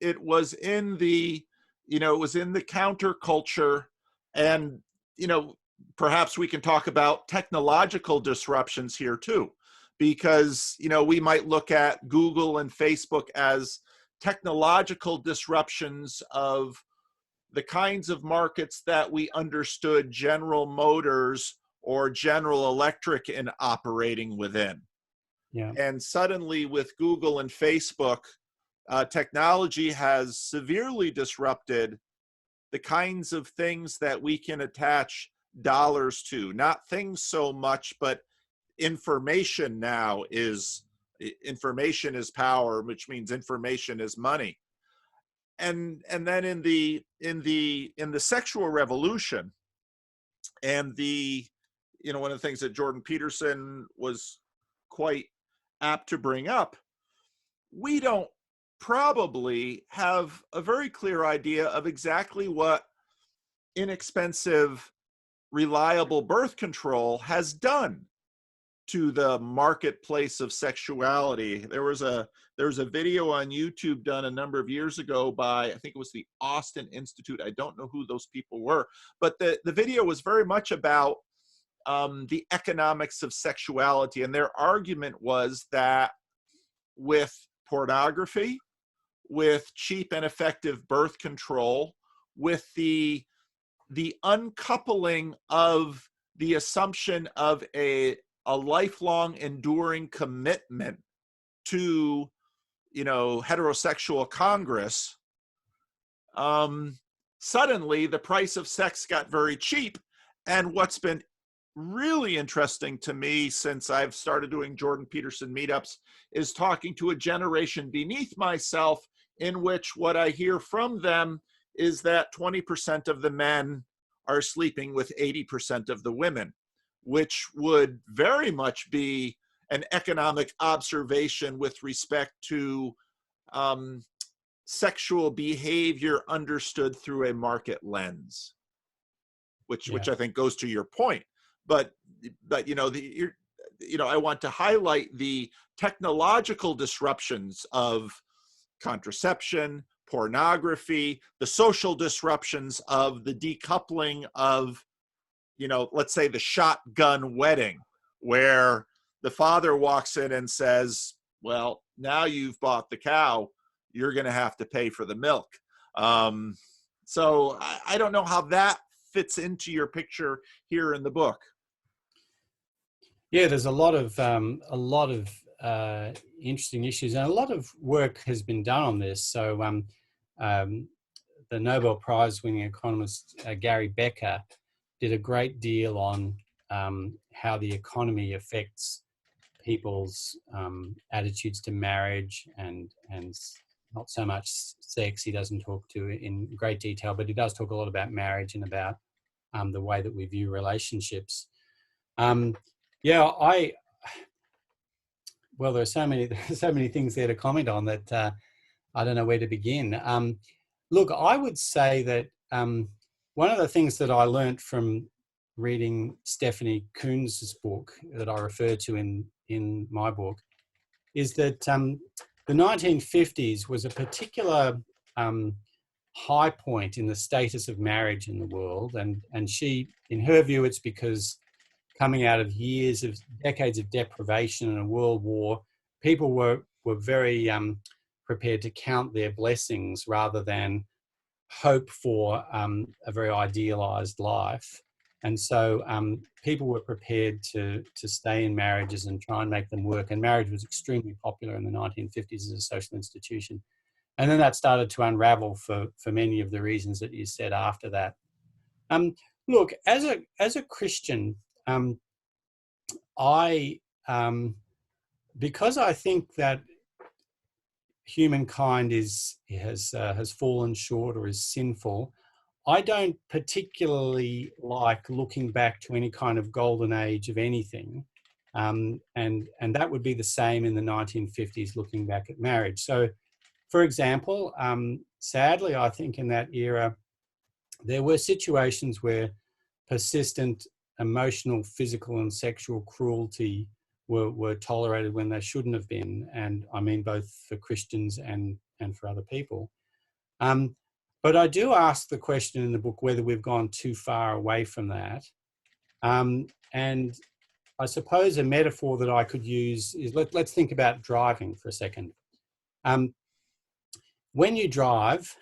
it was in the, it was in the counterculture, and, perhaps we can talk about technological disruptions here too, because, we might look at Google and Facebook as technological disruptions of the kinds of markets that we understood General Motors or General Electric in operating within. Yeah. And suddenly with Google and Facebook, technology has severely disrupted the kinds of things that we can attach dollars to. Not things so much, but information now is, information is power, which means information is money. And then in the sexual revolution, and one of the things that Jordan Peterson was quite apt to bring up, we don't probably have a very clear idea of exactly what inexpensive, reliable birth control has done to the marketplace of sexuality. There was a video on YouTube done a number of years ago by, I think it was the Austin Institute. I don't know who those people were, but the video was very much about the economics of sexuality. And their argument was that with pornography, with cheap and effective birth control, with the uncoupling of the assumption of a lifelong enduring commitment to, heterosexual congress, suddenly the price of sex got very cheap. And what's been really interesting to me since I've started doing Jordan Peterson meetups is talking to a generation beneath myself, in which what I hear from them is that 20% of the men are sleeping with 80% of the women, which would very much be an economic observation with respect to sexual behavior understood through a market lens, which I think goes to your point. But I want to highlight the technological disruptions of contraception, pornography, the social disruptions of the decoupling of, you know, let's say the shotgun wedding, where the father walks in and says, well, now you've bought the cow, you're going to have to pay for the milk. So I don't know how that fits into your picture here in the book. Yeah, there's a lot of interesting issues, and a lot of work has been done on this. So the Nobel Prize-winning economist Gary Becker did a great deal on how the economy affects people's attitudes to marriage and not so much sex. He doesn't talk to it in great detail, but he does talk a lot about marriage and about the way that we view relationships. Well, there are so many things there to comment on that I don't know where to begin. Look, I would say that one of the things that I learned from reading Stephanie Kuhn's book that I refer to in my book is that the 1950s was a particular high point in the status of marriage in the world, and she, in her view, it's because coming out of decades of deprivation and a world war, people were very prepared to count their blessings rather than hope for a very idealized life. And so people were prepared to stay in marriages and try and make them work. And marriage was extremely popular in the 1950s as a social institution. And then that started to unravel for many of the reasons that you said after that. Look, as a Christian, because I think that humankind has fallen short or is sinful, I don't particularly like looking back to any kind of golden age of anything, and that would be the same in the 1950s, looking back at marriage. So, for example, sadly, I think in that era there were situations where persistent emotional, physical, and sexual cruelty were tolerated when they shouldn't have been, and I mean both for Christians and for other people. But I do ask the question in the book whether we've gone too far away from that. And I suppose a metaphor that I could use is let's think about driving for a second. When you drive,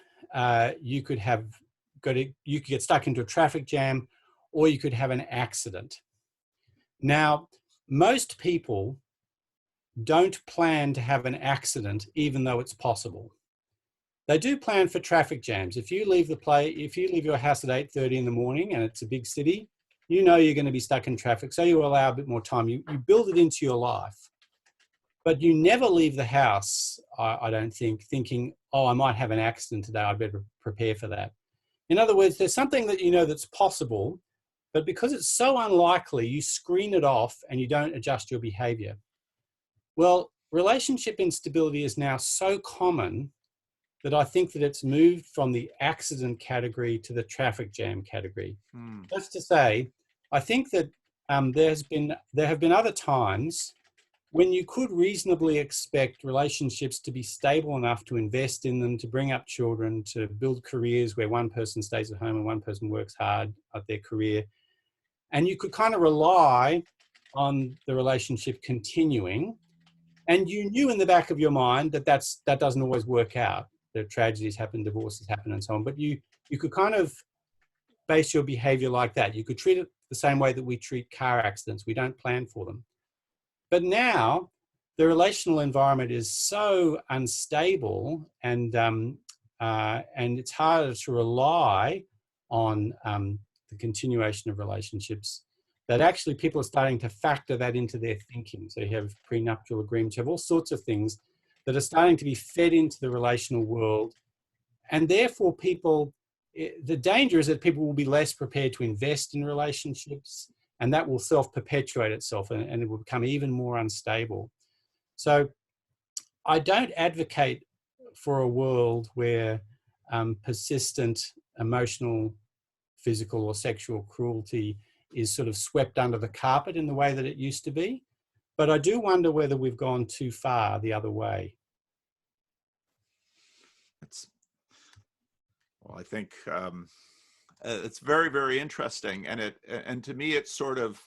you could get stuck into a traffic jam, or you could have an accident. Now, most people don't plan to have an accident, even though it's possible. They do plan for traffic jams. If you leave your house at 8:30 in the morning and it's a big city, you know you're going to be stuck in traffic, so you allow a bit more time. You build it into your life. But you never leave the house, I don't think, thinking, oh, I might have an accident today, I better prepare for that. In other words, there's something that you know that's possible, but because it's so unlikely, you screen it off and you don't adjust your behavior. Well, relationship instability is now so common that I think that it's moved from the accident category to the traffic jam category. That's to say, I think that there have been other times when you could reasonably expect relationships to be stable enough to invest in them, to bring up children, to build careers where one person stays at home and one person works hard at their career. And you could kind of rely on the relationship continuing. And you knew in the back of your mind that that doesn't always work out. There are tragedies happen, divorces happen, and so on. But you could kind of base your behavior like that. You could treat it the same way that we treat car accidents. We don't plan for them. But now the relational environment is so unstable, and it's harder to rely on the continuation of relationships, that actually people are starting to factor that into their thinking. So you have prenuptial agreements, you have all sorts of things that are starting to be fed into the relational world. And therefore the danger is that people will be less prepared to invest in relationships, and that will self-perpetuate itself, and it will become even more unstable. So I don't advocate for a world where persistent emotional, physical, or sexual cruelty is sort of swept under the carpet in the way that it used to be. But I do wonder whether we've gone too far the other way. Well, I think it's very, very interesting, and to me, it's sort of,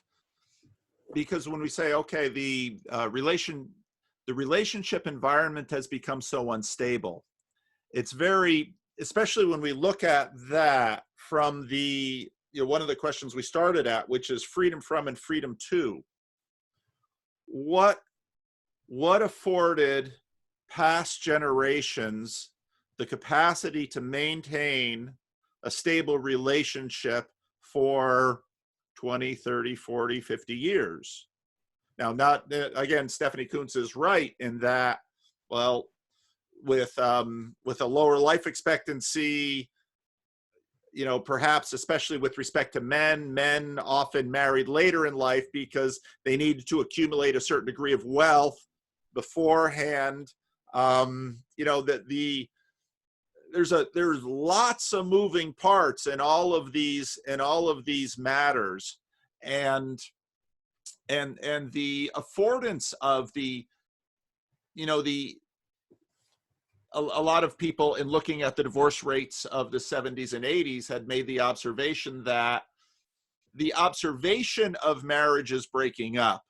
because when we say, okay, the relationship environment has become so unstable, it's very, especially when we look at that from the, one of the questions we started at, which is freedom from and freedom to. What afforded past generations the capacity to maintain a stable relationship for 20, 30, 40, 50 years? Now, not, again, Stephanie Kuntz is right in that, well, with a lower life expectancy, perhaps especially with respect to men often married later in life because they needed to accumulate a certain degree of wealth beforehand. There's lots of moving parts in all of these matters, and the affordance of a lot of people, in looking at the divorce rates of the 70s and 80s, had made the observation that the observation of marriages breaking up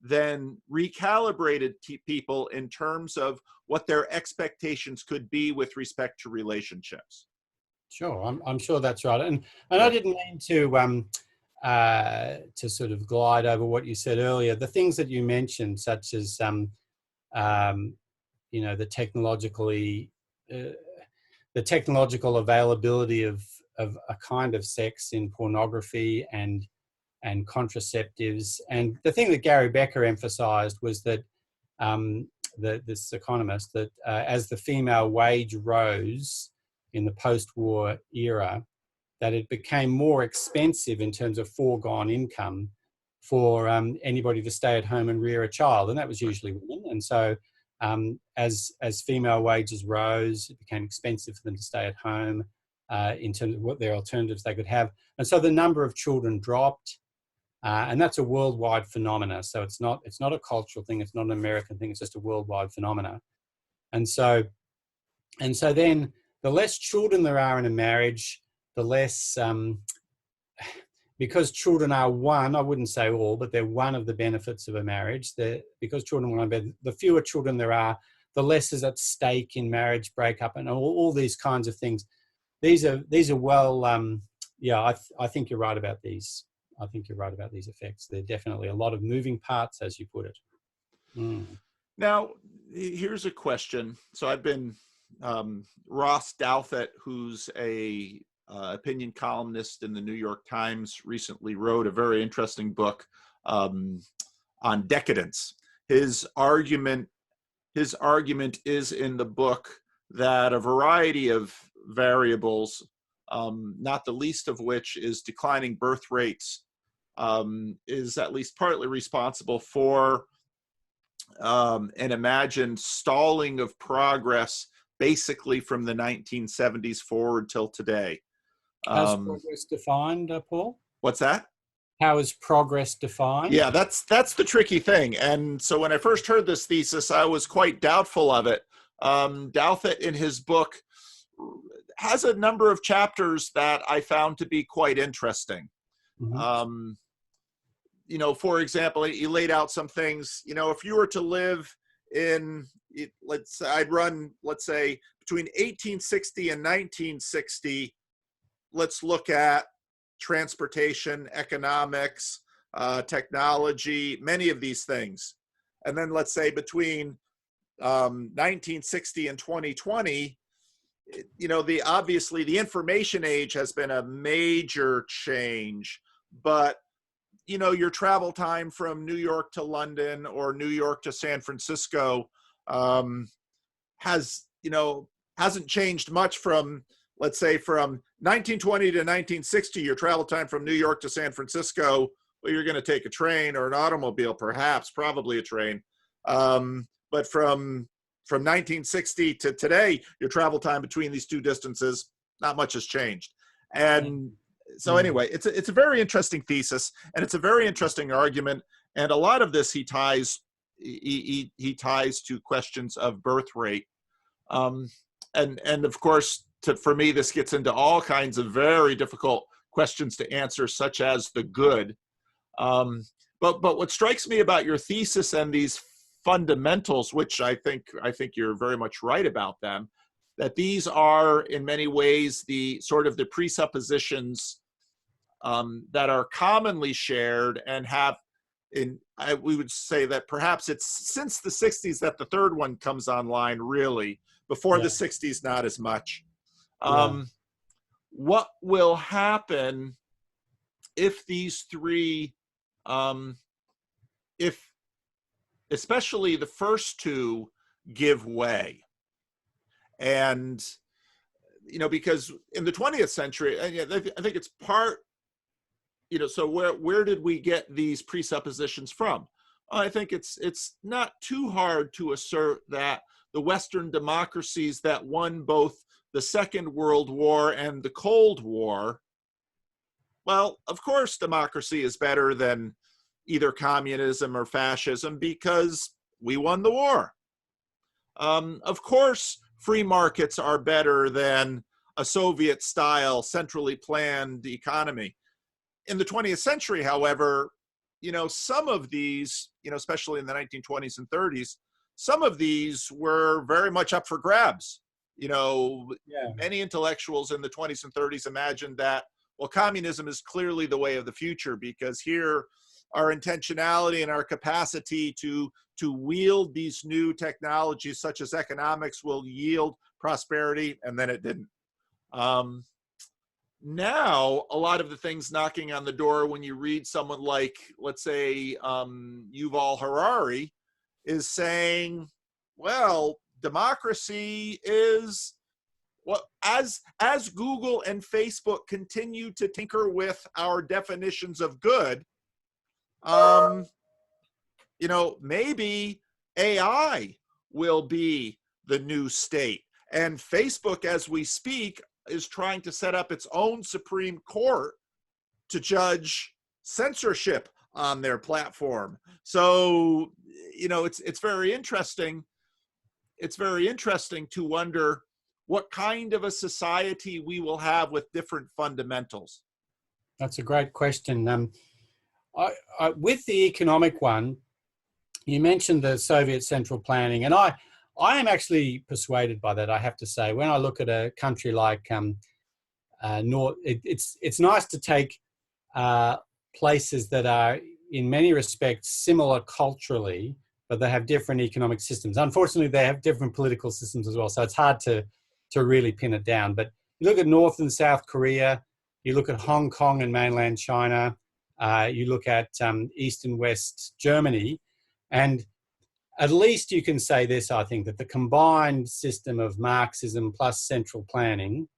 then recalibrated people in terms of what their expectations could be with respect to relationships. Sure, I'm sure that's right, and I didn't mean to sort of glide over what you said earlier. The things that you mentioned, such as the technological availability of a kind of sex in pornography and contraceptives. And the thing that Gary Becker emphasized was that this economist, that as the female wage rose in the post-war era, that it became more expensive in terms of foregone income for anybody to stay at home and rear a child, and that was usually women. And so as female wages rose, it became expensive for them to stay at home in terms of what their alternatives they could have. And so the number of children dropped, and that's a worldwide phenomena. So it's not a cultural thing, it's not an American thing, it's just a worldwide phenomena. And so then the less children there are in a marriage, the less, because children are one, I wouldn't say all, but they're one of the benefits of a marriage. Because children are one, the fewer children there are, the less is at stake in marriage breakup and all these kinds of things. These are well, I think you're right about these. I think you're right about these effects. There are definitely a lot of moving parts, as you put it. Mm. Now, here's a question. So I've been, Ross Douthat, who's a opinion columnist in the New York Times, recently wrote a very interesting book on decadence. His argument is in the book that a variety of variables, not the least of which is declining birth rates, is at least partly responsible for an imagined stalling of progress, basically from the 1970s forward till today. How's progress defined, Paul? What's that? How is progress defined? Yeah, that's the tricky thing. And so when I first heard this thesis, I was quite doubtful of it. Douthat, in his book, has a number of chapters that I found to be quite interesting. Mm-hmm. For example, he laid out some things. If you were to live in, let's say between 1860 and 1960, let's look at transportation, economics, technology, many of these things. And then let's say between 1960 and 2020, obviously the information age has been a major change, but your travel time from New York to London or New York to San Francisco hasn't changed much from, let's say, from 1920 to 1960, your travel time from New York to San Francisco, well, you're going to take a train or an automobile, probably a train. But from 1960 to today, your travel time between these two distances, not much has changed. And so anyway, it's a very interesting thesis, and it's a very interesting argument. And a lot of this he ties to questions of birth rate. And of course, for me, this gets into all kinds of very difficult questions to answer, such as the good. But what strikes me about your thesis and these fundamentals, which I think you're very much right about them, that these are in many ways the sort of the presuppositions that are commonly shared and have we would say that perhaps it's since the 60s that the third one comes online, really. Before the 60s, not as much. What will happen if these three, if especially the first two, give way? And, because in the 20th century, I think it's part, so where did we get these presuppositions from? I think it's not too hard to assert that the Western democracies that won both the Second World War and the Cold War, well, of course, democracy is better than either communism or fascism because we won the war. Of course, free markets are better than a Soviet-style, centrally planned economy. In the 20th century, however, some of these, especially in the 1920s and 30s, some of these were very much up for grabs. Many intellectuals in the 20s and 30s imagined that, well, communism is clearly the way of the future because here our intentionality and our capacity to wield these new technologies such as economics will yield prosperity, and then it didn't. Now, a lot of the things knocking on the door when you read someone like, let's say, Yuval Harari, is saying, well, democracy is, well, as Google and Facebook continue to tinker with our definitions of good, maybe AI will be the new state. And Facebook, as we speak, is trying to set up its own Supreme Court to judge censorship on their platform. So, it's very interesting. It's very interesting to wonder what kind of a society we will have with different fundamentals. That's a great question. With the economic one, you mentioned the Soviet central planning, and I am actually persuaded by that, I have to say. When I look at a country like it's nice to take places that are in many respects similar culturally, but they have different economic systems. Unfortunately, they have different political systems as well, so it's hard to really pin it down. But you look at North and South Korea, you look at Hong Kong and mainland China, you look at East and West Germany, and at least you can say this, I think, that the combined system of Marxism plus central planning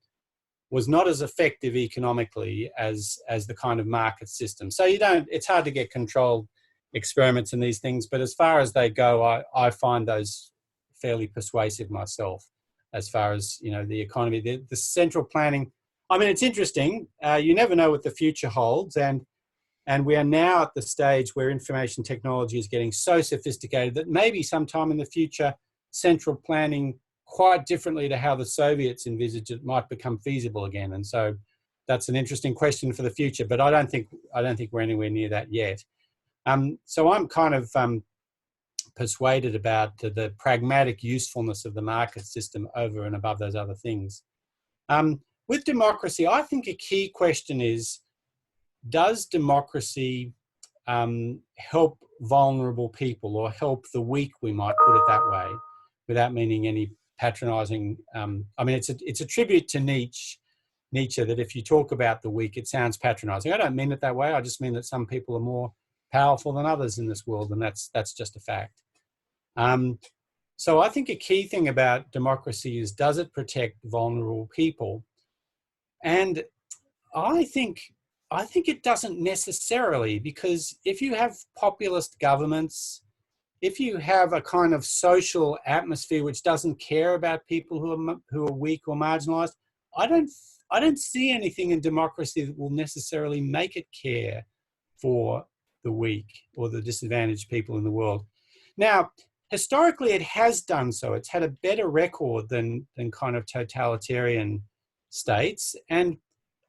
was not as effective economically as the kind of market system. So it's hard to get controlled experiments in these things, but as far as they go, I find those fairly persuasive myself as far as, the economy. The central planning, I mean, it's interesting. You never know what the future holds, and we are now at the stage where information technology is getting so sophisticated that maybe sometime in the future, central planning, quite differently to how the Soviets envisaged it, might become feasible again. And so that's an interesting question for the future, but I don't think we're anywhere near that yet. So I'm kind of persuaded about the pragmatic usefulness of the market system over and above those other things. With democracy, I think a key question is, does democracy help vulnerable people or help the weak, we might put it that way, without meaning any patronizing? I mean, it's a tribute to Nietzsche that if you talk about the weak, it sounds patronizing. I don't mean it that way. I just mean that some people are more powerful than others in this world, and that's just a fact. So I think a key thing about democracy is, does it protect vulnerable people? And I think it doesn't necessarily, because if you have populist governments, if you have a kind of social atmosphere which doesn't care about people who are weak or marginalized, I don't see anything in democracy that will necessarily make it care for the weak or the disadvantaged people in the world. Now, historically, it has done so. It's had a better record than kind of totalitarian states, and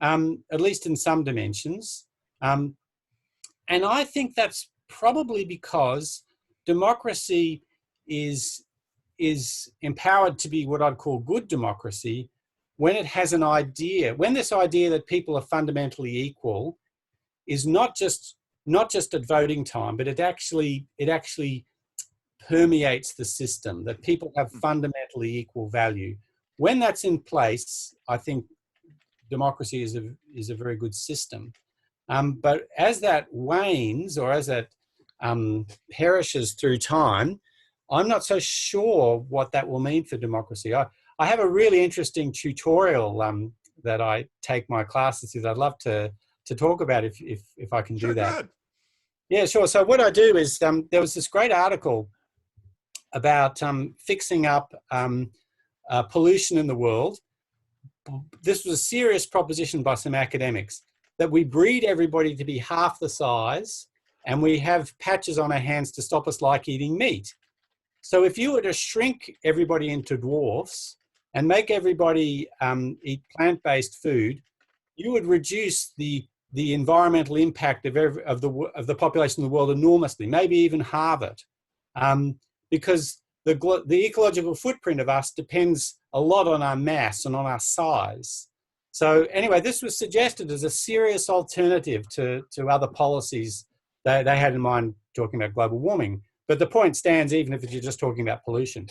at least in some dimensions. And I think that's probably because democracy is empowered to be what I'd call good democracy when it has an idea, when this idea that people are fundamentally equal is not just at voting time, but it actually permeates the system, that people have fundamentally equal value. When that's in place, I think democracy is a very good system. But as that wanes, or as that perishes through time, I'm not so sure what that will mean for democracy. I have a really interesting tutorial that I take my classes with. I'd love to talk about if I can do that. Good. Yeah, sure. So what I do is there was this great article about fixing up pollution in the world. This was a serious proposition by some academics, that we breed everybody to be half the size and we have patches on our hands to stop us like eating meat. So if you were to shrink everybody into dwarfs and make everybody eat plant-based food, you would reduce the environmental impact of the population of the world enormously, maybe even halve it, because the ecological footprint of us depends a lot on our mass and on our size. So anyway, this was suggested as a serious alternative to other policies they had in mind, talking about global warming. But the point stands even if you're just talking about pollution.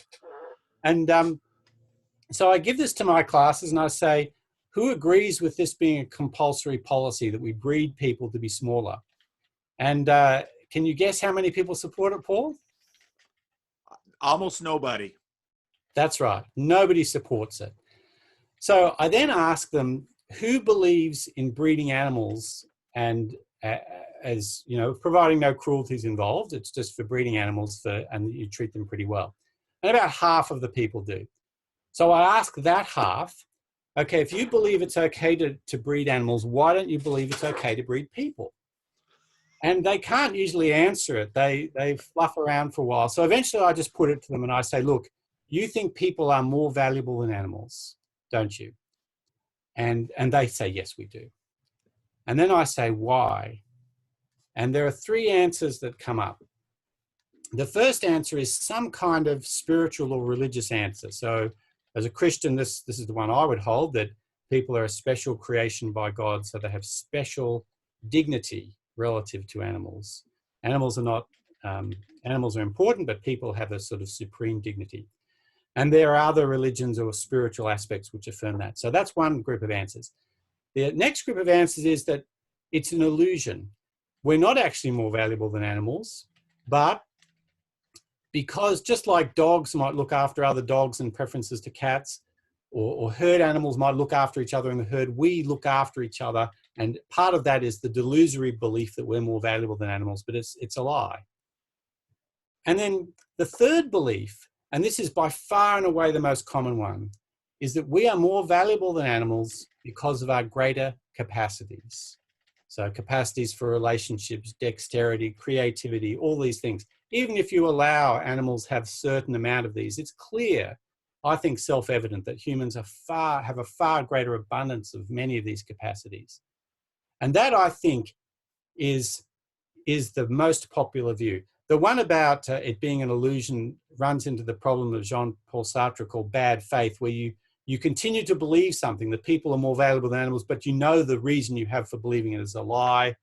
And so I give this to my classes and I say, who agrees with this being a compulsory policy, that we breed people to be smaller? And can you guess how many people support it, Paul? Almost nobody. That's right. Nobody supports it. So I then ask them, who believes in breeding animals and as, you know, providing no cruelty is involved, it's just for breeding animals and you treat them pretty well. And about half of the people do. So I ask that half, okay, if you believe it's okay to breed animals, why don't you believe it's okay to breed people? And they can't usually answer it. They fluff around for a while. So eventually I just put it to them and I say, look, you think people are more valuable than animals, don't you? And they say, yes, we do. And then I say, why? And there are three answers that come up. The first answer is some kind of spiritual or religious answer. So as a Christian, this is the one I would hold, that people are a special creation by God, so they have special dignity relative to animals. Animals are important, but people have a sort of supreme dignity. And there are other religions or spiritual aspects which affirm that. So that's one group of answers. The next group of answers is that it's an illusion. We're not actually more valuable than animals, but because just like dogs might look after other dogs and preferences to cats, or herd animals might look after each other in the herd, we look after each other. And part of that is the delusory belief that we're more valuable than animals, but it's a lie. And then the third belief, and this is by far and away the most common one, is that we are more valuable than animals because of our greater capacities. So capacities for relationships, dexterity, creativity, all these things. Even if you allow animals have a certain amount of these, it's clear, I think self-evident, that humans have a far greater abundance of many of these capacities. And that, I think, is the most popular view. The one about it being an illusion runs into the problem of Jean-Paul Sartre called bad faith, where you continue to believe something, that people are more valuable than animals, but you know the reason you have for believing it is a lie.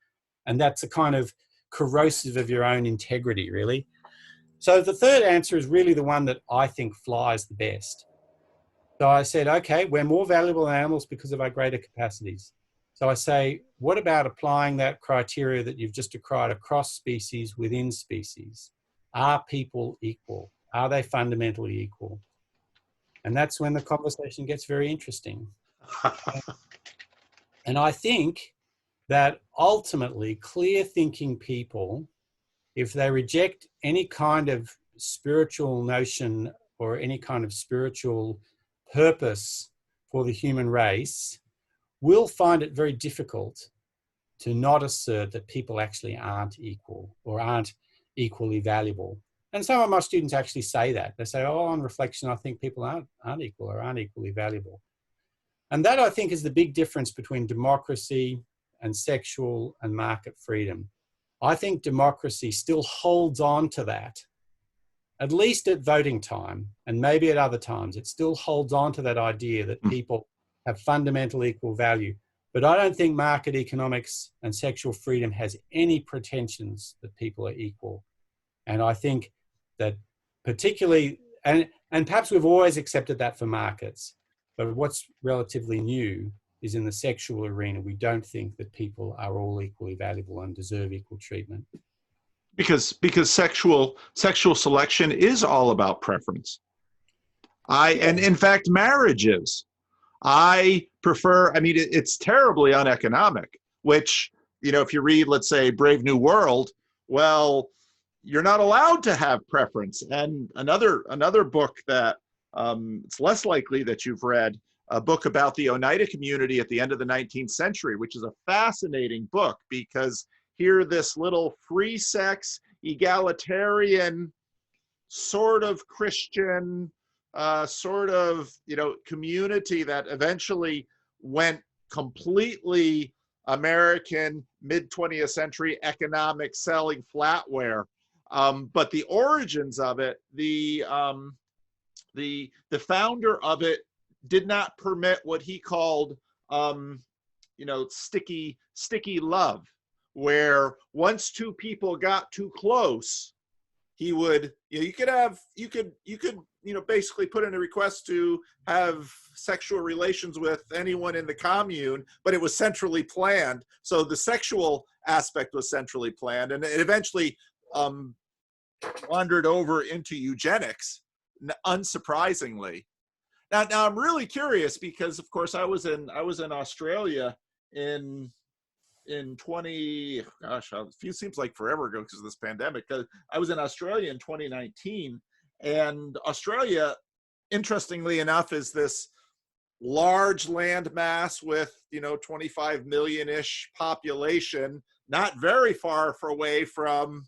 And that's a kind of corrosive of your own integrity, really. So the third answer is really the one that I think flies the best. So I said, okay, we're more valuable than animals because of our greater capacities. So I say, what about applying that criteria that you've just decried across species within species? Are people equal? Are they fundamentally equal? And that's when the conversation gets very interesting. And I think that ultimately clear-thinking people, if they reject any kind of spiritual notion or any kind of spiritual purpose for the human race, will find it very difficult to not assert that people actually aren't equal or aren't equally valuable. And some of my students actually say that. They say, oh, on reflection, I think people aren't equal or aren't equally valuable. And that, I think, is the big difference between democracy and sexual and market freedom. I think democracy still holds on to that, at least at voting time, and maybe at other times. It still holds on to that idea that people have fundamental equal value. But I don't think market economics and sexual freedom has any pretensions that people are equal. And I think that particularly, and perhaps we've always accepted that for markets, but what's relatively new is in the sexual arena, we don't think that people are all equally valuable and deserve equal treatment. Because sexual selection is all about preference. And in fact, marriage is. I prefer, I mean, it's terribly uneconomic, which, you know, if you read, let's say, Brave New World, well, you're not allowed to have preference. And another book that it's less likely that you've read, a book about the Oneida Community at the end of the 19th century, which is a fascinating book because here this little free sex, egalitarian, sort of Christian, sort of, you know, community that eventually went completely American mid-20th century economic selling flatware. But the origins of it, the founder of it did not permit what he called, you know, sticky love, where once two people got too close, he would, you know, you could, you know, basically put in a request to have sexual relations with anyone in the commune, but it was centrally planned. So the sexual aspect was centrally planned, and it eventually wandered over into eugenics, unsurprisingly. Now I'm really curious because, of course, I was in Australia in 20, gosh, it seems like forever ago because of this pandemic. I was in Australia in 2019, and Australia, interestingly enough, is this large land mass with, you know, 25 million-ish population, not very far away from,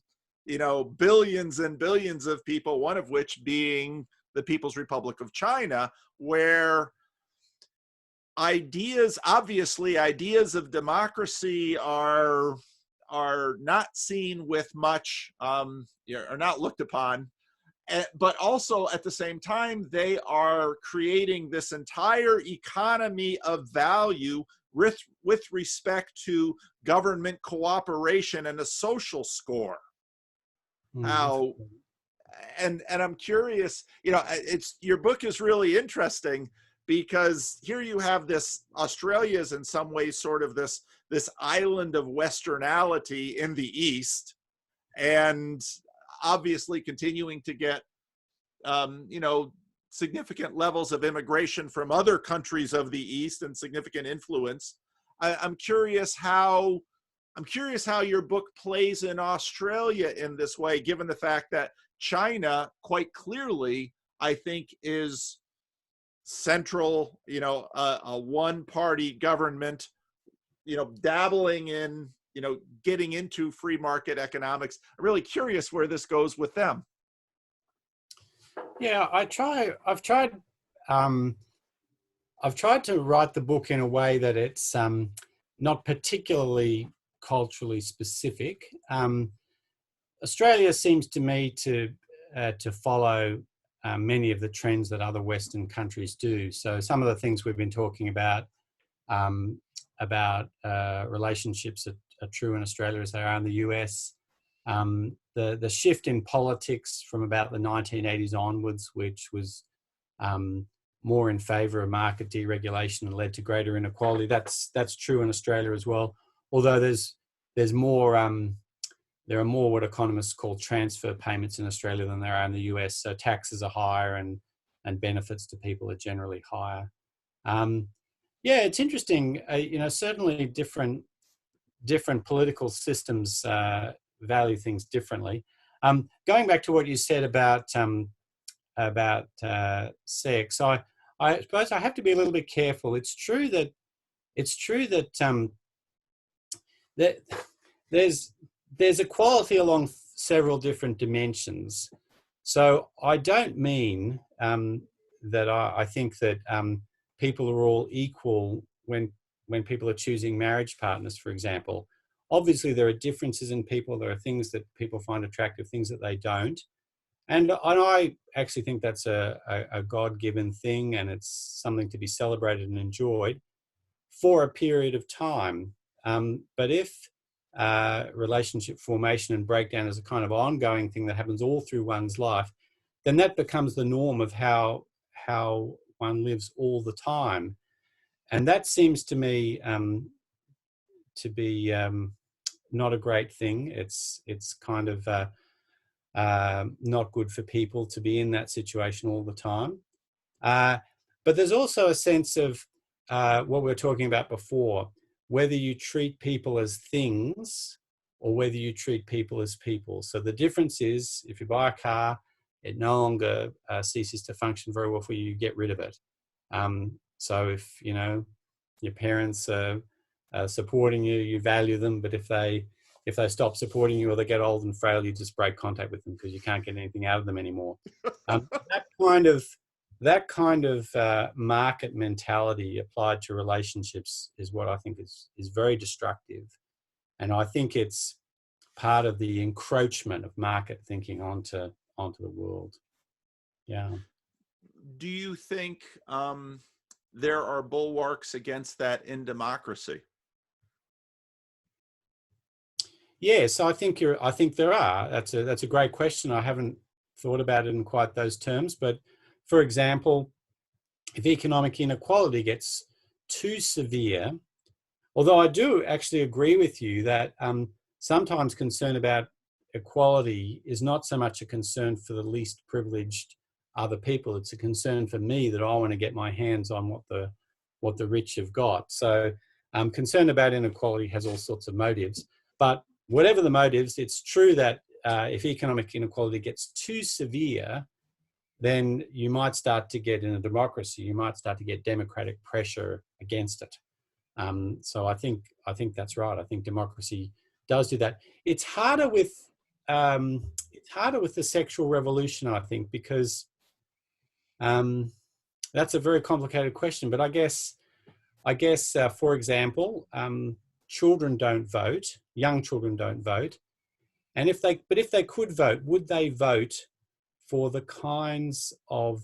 you know, billions and billions of people, one of which being the People's Republic of China, where obviously ideas of democracy are not seen with much, are not looked upon, but also at the same time, they are creating this entire economy of value with respect to government cooperation and a social score. How, and I'm curious, you know, your book is really interesting because here you have this, Australia is in some ways sort of this island of Westernality in the East, and obviously continuing to get, you know, significant levels of immigration from other countries of the East and significant influence. I'm curious how your book plays in Australia in this way, given the fact that China quite clearly, I think, is central, you know, a one-party government, you know, dabbling in, you know, getting into free market economics. I'm really curious where this goes with them. Yeah, I've tried to write the book in a way that it's not particularly culturally specific. Australia seems to me to follow many of the trends that other Western countries do. So some of the things we've been talking about relationships are true in Australia as they are in the US. The shift in politics from about the 1980s onwards, which was more in favour of market deregulation and led to greater inequality, that's true in Australia as well. Although there's more, there are more what economists call transfer payments in Australia than there are in the US. So taxes are higher and benefits to people are generally higher. Yeah, it's interesting. You know, certainly different political systems value things differently. Going back to what you said about sex, I suppose I have to be a little bit careful. It's true that that there's equality along several different dimensions. So I don't mean that I think that people are all equal when people are choosing marriage partners, for example. Obviously, there are differences in people. There are things that people find attractive, things that they don't. And I actually think that's a God-given thing, and it's something to be celebrated and enjoyed for a period of time. But if relationship formation and breakdown is a kind of ongoing thing that happens all through one's life, then that becomes the norm of how one lives all the time. And that seems to me to be not a great thing. It's kind of not good for people to be in that situation all the time. But there's also a sense of what we were talking about before, whether you treat people as things or whether you treat people as people. So the difference is, if you buy a car, it no longer ceases to function very well for you, you get rid of it. So if, you know, your parents are supporting you, you value them, but if they stop supporting you or they get old and frail, you just break contact with them because you can't get anything out of them anymore. That kind of market mentality applied to relationships is what I think is very destructive. And I think it's part of the encroachment of market thinking onto the world. Yeah. Do you think there are bulwarks against that in democracy? Yes, I think there are. That's a great question. I haven't thought about it in quite those terms, but for example, if economic inequality gets too severe, although I do actually agree with you that sometimes concern about equality is not so much a concern for the least privileged other people. It's a concern for me that I want to get my hands on what the rich have got. So concern about inequality has all sorts of motives. But whatever the motives, it's true that if economic inequality gets too severe, then you might start to get, in a democracy, you might start to get democratic pressure against it. So I think that's right. I think democracy does do that. It's harder with the sexual revolution, I think, because that's a very complicated question. But I guess for example, children don't vote. Young children don't vote, and if they could vote, would they vote for the kinds of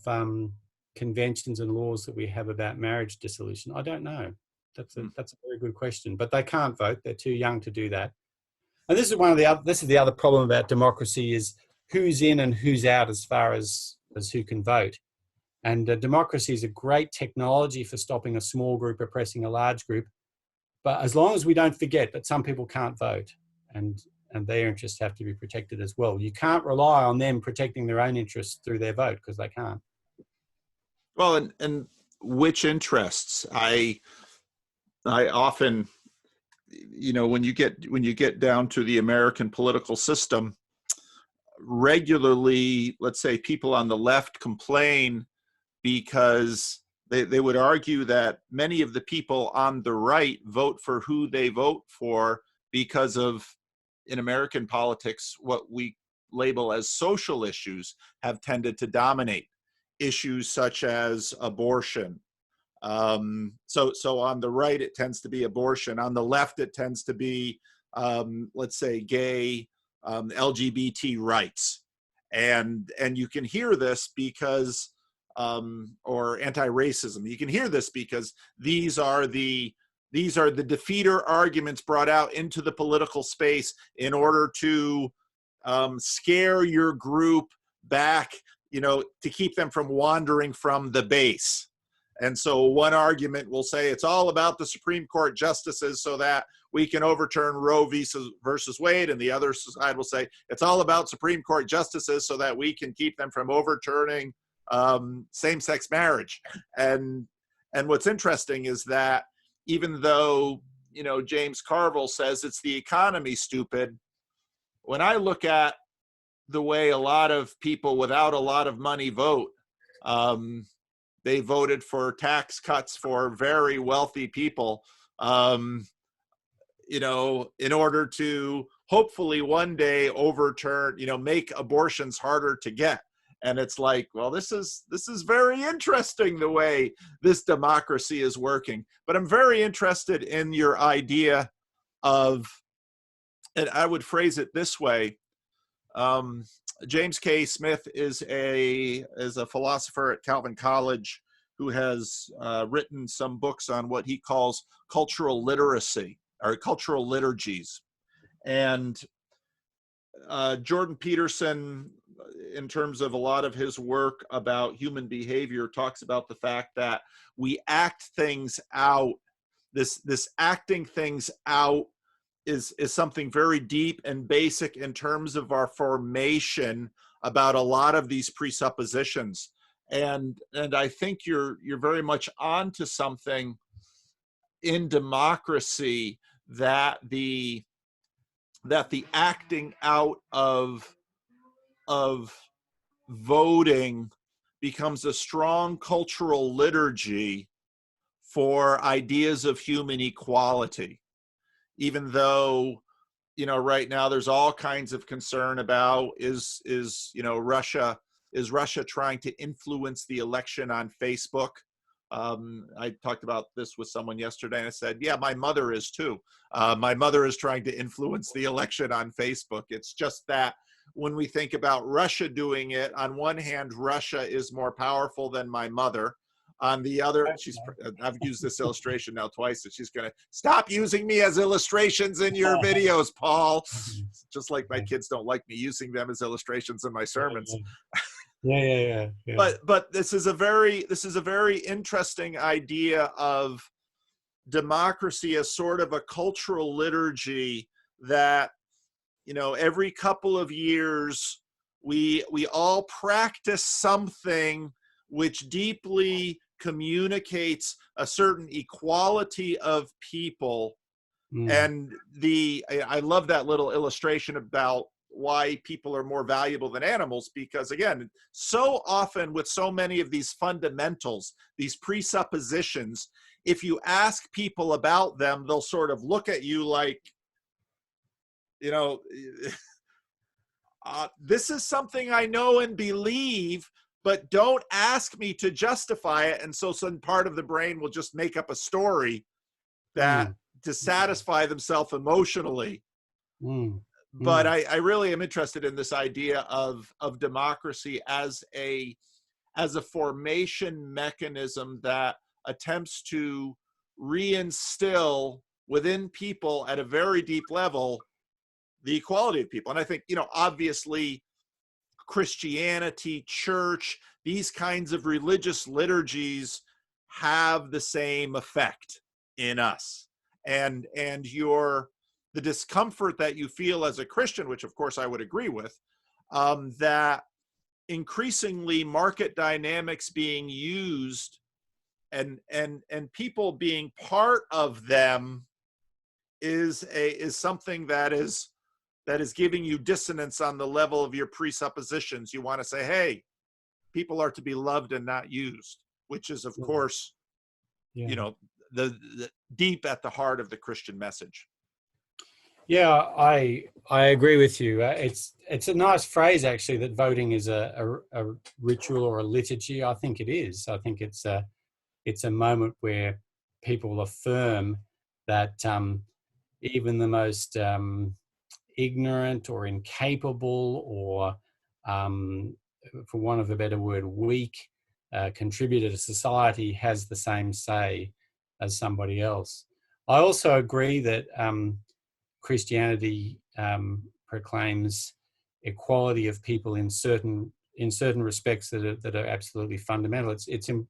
conventions and laws that we have about marriage dissolution? I don't know. That's a very good question. But they can't vote. They're too young to do that. And this is the other problem about democracy, is who's in and who's out as far as who can vote. And democracy is a great technology for stopping a small group oppressing a large group. But as long as we don't forget that some people can't vote, and their interests have to be protected as well. You can't rely on them protecting their own interests through their vote, because they can't. Well, and which interests? I often, you know, when you get down to the American political system, regularly, let's say, people on the left complain because they would argue that many of the people on the right vote for who they vote for because of, in American politics, what we label as social issues have tended to dominate. Issues such as abortion. So on the right, it tends to be abortion. On the left, it tends to be, let's say, gay, LGBT rights. And you can hear this because, or anti-racism. You can hear this because these are the defeater arguments brought out into the political space in order to scare your group back, you know, to keep them from wandering from the base. And so one argument will say it's all about the Supreme Court justices so that we can overturn Roe versus Wade, and the other side will say it's all about Supreme Court justices so that we can keep them from overturning same-sex marriage. And what's interesting is that even though, you know, James Carville says it's the economy, stupid, when I look at the way a lot of people without a lot of money vote, they voted for tax cuts for very wealthy people, you know, in order to hopefully one day overturn, you know, make abortions harder to get. And it's like, well, this is very interesting the way this democracy is working. But I'm very interested in your idea of, and I would phrase it this way. James K. Smith is a philosopher at Calvin College who has written some books on what he calls cultural literacy or cultural liturgies. And Jordan Peterson, in terms of a lot of his work about human behavior, talks about the fact that we act things out. This acting things out is something very deep and basic in terms of our formation about a lot of these presuppositions. And I think you're very much onto something in democracy, that the acting out of voting becomes a strong cultural liturgy for ideas of human equality. Even though, right now there's all kinds of concern about is Russia trying to influence the election on Facebook. I talked about this with someone yesterday, and I said, yeah, my mother is too. My mother is trying to influence the election on Facebook. It's just that when we think about Russia doing it, on one hand, Russia is more powerful than my mother. On the other, I've used this illustration now twice, and she's going to stop using me as illustrations in your videos, Paul. Just like my kids don't like me using them as illustrations in my sermons. Yeah. But this is a very interesting idea of democracy as sort of a cultural liturgy that, every couple of years we all practice something which deeply communicates a certain equality of people. And I love that little illustration about why people are more valuable than animals, because again, so often with so many of these fundamentals, these presuppositions, if you ask people about them, they'll sort of look at you like, this is something I know and believe, but don't ask me to justify it. And so some part of the brain will just make up a story that to satisfy themselves emotionally. But I really am interested in this idea of democracy as a formation mechanism that attempts to reinstill within people at a very deep level the equality of people. And I think, obviously Christianity, church, these kinds of religious liturgies have the same effect in us. And the discomfort that you feel as a Christian, which of course I would agree with, that increasingly market dynamics being used and people being part of them is something that is giving you dissonance on the level of your presuppositions. You want to say, hey, people are to be loved and not used, which is of course, the deep at the heart of the Christian message. Yeah, I agree with you. It's a nice phrase actually, that voting is a ritual or a liturgy. I think it is. I think it's a moment where people affirm that even the most ignorant or incapable or, for want of a better word, weak contributor to society has the same say as somebody else. I also agree that Christianity proclaims equality of people in certain respects that are absolutely fundamental. I think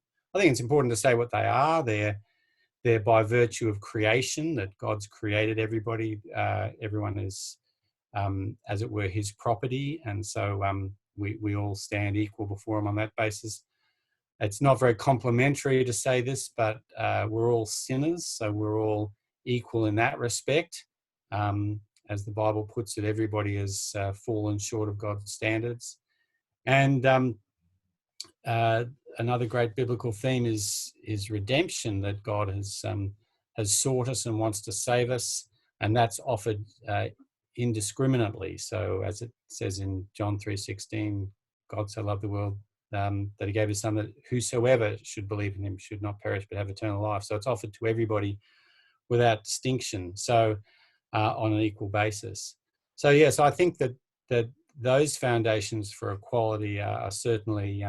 it's important to say what they are. They're by virtue of creation, that God's created everybody. Everyone is, as it were, His property, and so we all stand equal before Him on that basis. It's not very complimentary to say this, but we're all sinners, so we're all equal in that respect. As the Bible puts it, everybody has fallen short of God's standards. And another great biblical theme is redemption, that God has sought us and wants to save us, and that's offered indiscriminately. So as it says in John 3:16, God so loved the world that he gave his son, that whosoever should believe in him should not perish but have eternal life. So it's offered to everybody without distinction, so on an equal basis. So yes, I think that those foundations for equality are certainly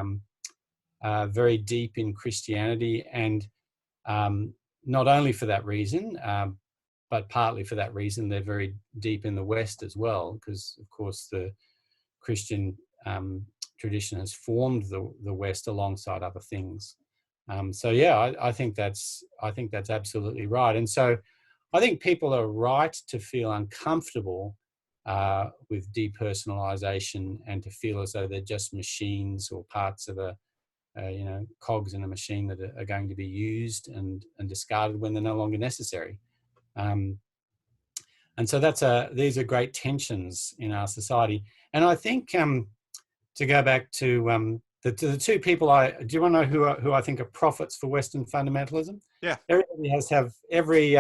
very deep in Christianity, and not only for that reason, but partly for that reason, they're very deep in the West as well, because of course the Christian tradition has formed the West alongside other things. So yeah, I think that's absolutely right. And so I think people are right to feel uncomfortable with depersonalization and to feel as though they're just machines or parts of a cogs in a machine that are going to be used and discarded when they're no longer necessary. And so these are great tensions in our society. And I think to go back to the two people, do you want to know who I think are prophets for Western fundamentalism? Yeah. Everybody has to have, every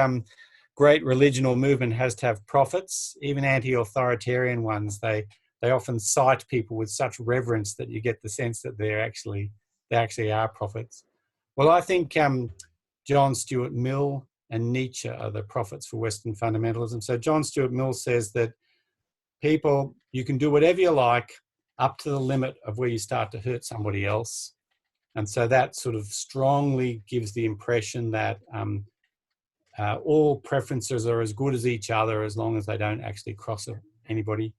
great religion or movement has to have prophets, even anti-authoritarian ones. They often cite people with such reverence that you get the sense that they actually are prophets. Well, I think John Stuart Mill and Nietzsche are the prophets for Western fundamentalism. So John Stuart Mill says that people, you can do whatever you like up to the limit of where you start to hurt somebody else. And so that sort of strongly gives the impression that all preferences are as good as each other as long as they don't actually cross anybody.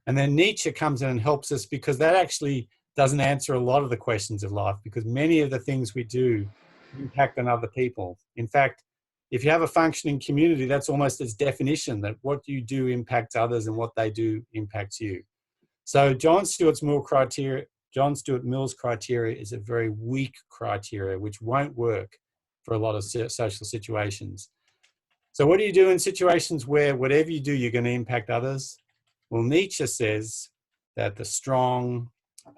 And then Nietzsche comes in and helps us, because that actually doesn't answer a lot of the questions of life, because many of the things we do impact on other people. In fact, if you have a functioning community, that's almost its definition, that what you do impacts others and what they do impacts you. So John Stuart Mill's criteria is a very weak criteria, which won't work for a lot of social situations. So what do you do in situations where whatever you do, you're going to impact others? Well, Nietzsche says that the strong,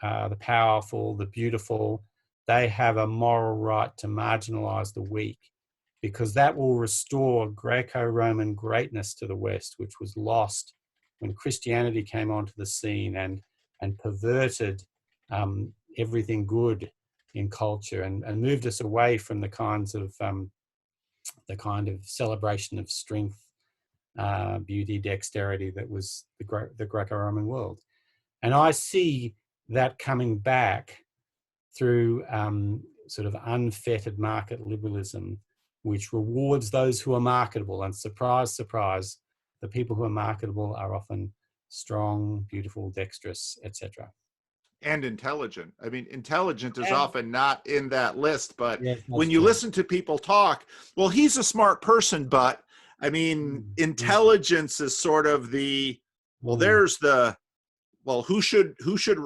the powerful, the beautiful, they have a moral right to marginalize the weak, because that will restore Greco-Roman greatness to the West, which was lost when Christianity came onto the scene and perverted everything good in culture and moved us away from the kind of celebration of strength, beauty, dexterity that was the Greco-Roman world. And I see that coming back through sort of unfettered market liberalism, which rewards those who are marketable. And surprise, surprise, the people who are marketable are often strong, beautiful, dexterous, etc. And intelligent. I mean, intelligent is often not in that list, but yes, when you listen to people talk, well, he's a smart person, but I mean, intelligence is sort of the, well, there's the, well, who should,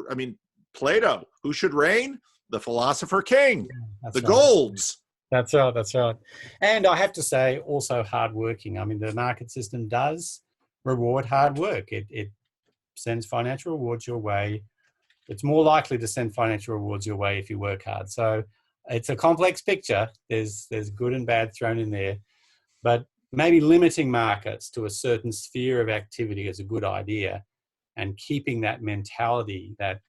I mean, Plato, who should reign? The philosopher king, the Golds. That's right. And I have to say, also hardworking. I mean, the market system does reward hard work. It sends financial rewards your way. It's more likely to send financial rewards your way if you work hard. So it's a complex picture. There's good and bad thrown in there. But maybe limiting markets to a certain sphere of activity is a good idea, and keeping that mentality, that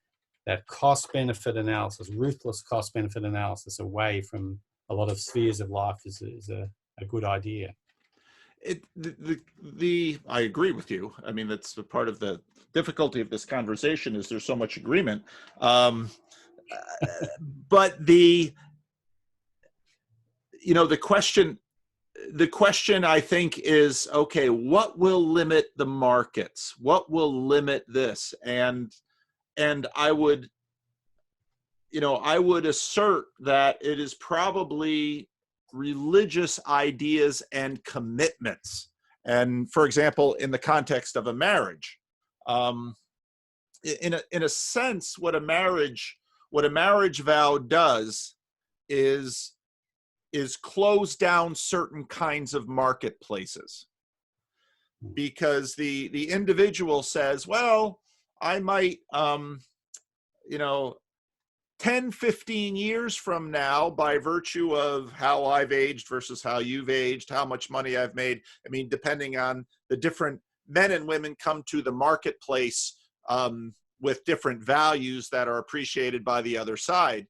cost-benefit analysis, ruthless cost-benefit analysis away from a lot of spheres of life is a good idea. I agree with you. I mean, that's a part of the difficulty of this conversation, is there's so much agreement. But the question I think is, okay, what will limit the markets? What will limit this? And I would assert that it is probably religious ideas and commitments. And for example, in the context of a marriage, in a sense, what a marriage vow does is close down certain kinds of marketplaces, because the individual says, well, I might 10, 15 years from now, by virtue of how I've aged versus how you've aged, how much money I've made, I mean, depending on the different men and women come to the marketplace, with different values that are appreciated by the other side.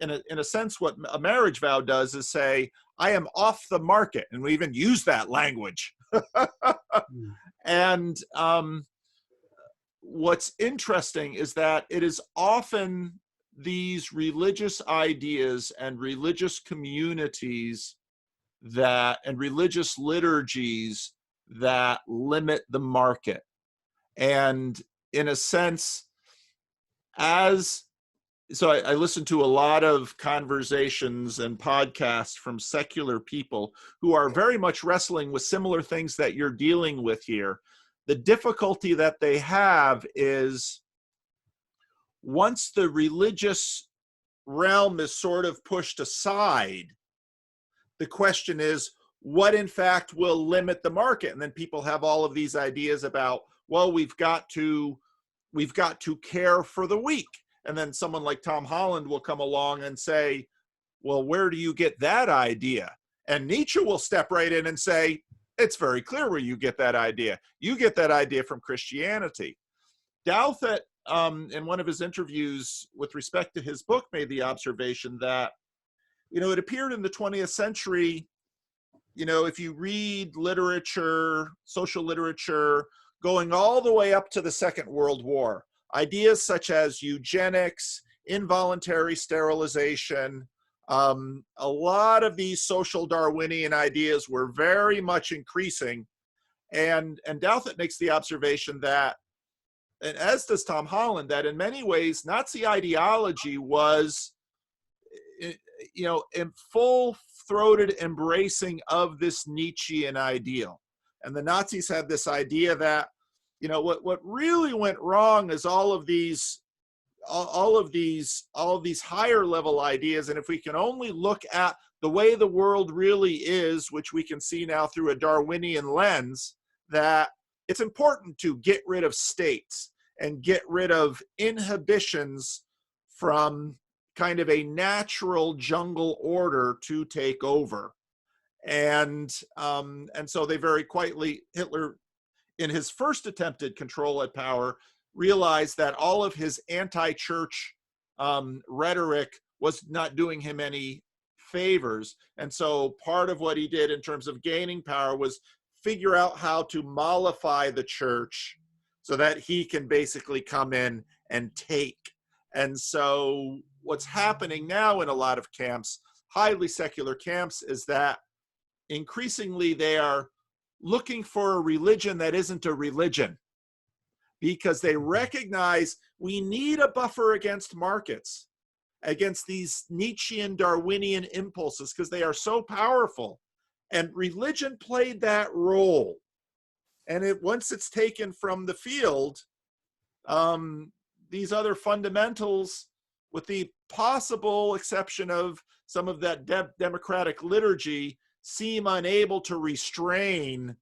In a sense, what a marriage vow does is say, I am off the market. And we even use that language. And what's interesting is that it is often these religious ideas and religious communities and religious liturgies that limit the market. And in a sense, so I listen to a lot of conversations and podcasts from secular people who are very much wrestling with similar things that you're dealing with here. The difficulty that they have is once the religious realm is sort of pushed aside, the question is, what in fact will limit the market? And then people have all of these ideas about, well, we've got to care for the weak. And then someone like Tom Holland will come along and say, well, where do you get that idea? And Nietzsche will step right in and say, it's very clear where you get that idea. You get that idea from Christianity. Douthat, in one of his interviews with respect to his book, made the observation that, it appeared in the 20th century, if you read literature, social literature, going all the way up to the Second World War, ideas such as eugenics, involuntary sterilization, a lot of these social Darwinian ideas were very much increasing. And Douthat makes the observation that, and as does Tom Holland, that in many ways, Nazi ideology was, in full-throated embracing of this Nietzschean ideal. And the Nazis had this idea that, what really went wrong is all of these higher level ideas. And if we can only look at the way the world really is, which we can see now through a Darwinian lens, that it's important to get rid of states and get rid of inhibitions from kind of a natural jungle order to take over. And so they very quietly, Hitler, in his first attempted control at power, realized that all of his anti-church rhetoric was not doing him any favors. And so part of what he did in terms of gaining power was figure out how to mollify the church so that he can basically come in and take. And so what's happening now in a lot of camps, highly secular camps, is that increasingly they are looking for a religion that isn't a religion, because they recognize we need a buffer against markets, against these Nietzschean Darwinian impulses, because they are so powerful. And religion played that role. And once it's taken from the field, these other fundamentals, with the possible exception of some of that democratic liturgy, seem unable to restrain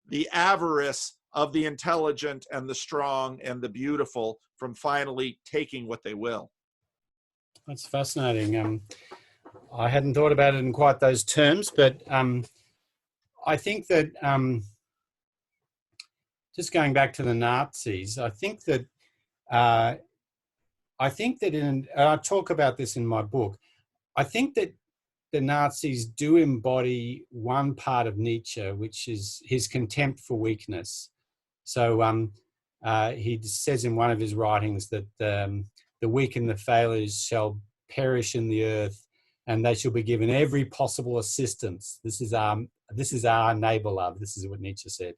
the avarice of the intelligent and the strong and the beautiful from finally taking what they will. That's fascinating. I hadn't thought about it in quite those terms, but I think that just going back to the Nazis, I think that I talk about this in my book. I think that the Nazis do embody one part of Nietzsche, which is his contempt for weakness. So he says in one of his writings that the weak and the failures shall perish in the earth, and they shall be given every possible assistance. This is our neighbor love. This is what Nietzsche said.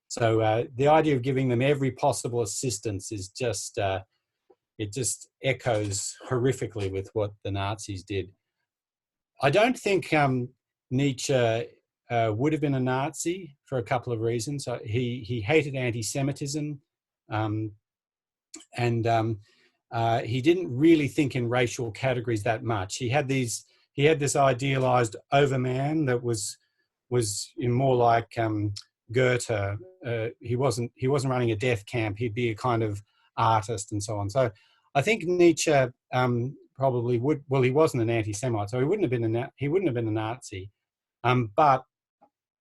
So the idea of giving them every possible assistance is just, it just echoes horrifically with what the Nazis did. I don't think Nietzsche would have been a Nazi for a couple of reasons. He hated anti-Semitism, and he didn't really think in racial categories that much. He had this idealized overman that was more like Goethe. He wasn't running a death camp. He'd be a kind of artist and so on. So I think Nietzsche probably would. Well, he wasn't an anti-Semite, so he wouldn't have been a Nazi. But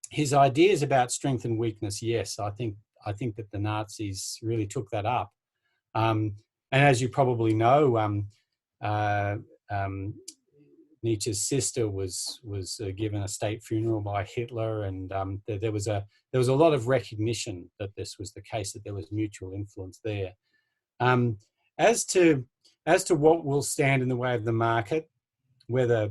his ideas about strength and weakness, yes, I think that the Nazis really took that up. And as you probably know, uh, um, Nietzsche's sister was given a state funeral by Hitler, and there was a lot of recognition that this was the case, that there was mutual influence there. As to what will stand in the way of the market, whether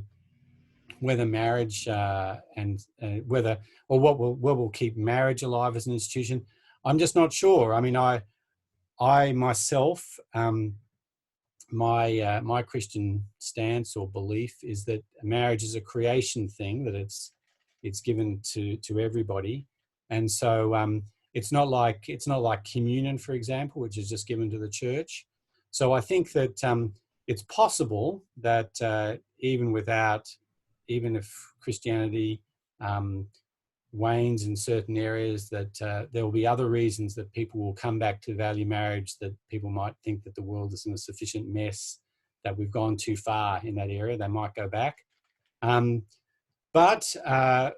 marriage and whether, or what will keep marriage alive as an institution, I'm just not sure. I mean, I myself, my Christian stance or belief is that marriage is a creation thing, that it's given to everybody, and so it's not like communion, for example, which is just given to the church. So I think that it's possible that even if Christianity wanes in certain areas, that there will be other reasons that people will come back to value marriage, that people might think that the world is in a sufficient mess, that we've gone too far in that area. They might go back. But I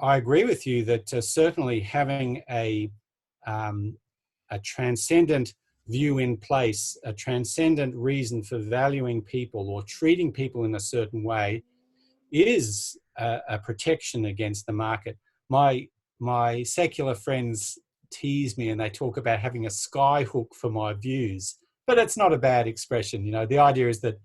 agree with you that certainly having a transcendent view in place, a transcendent reason for valuing people or treating people in a certain way, is a protection against the market. My secular friends tease me and they talk about having a sky hook for my views, but it's not a bad expression. You know, the idea is that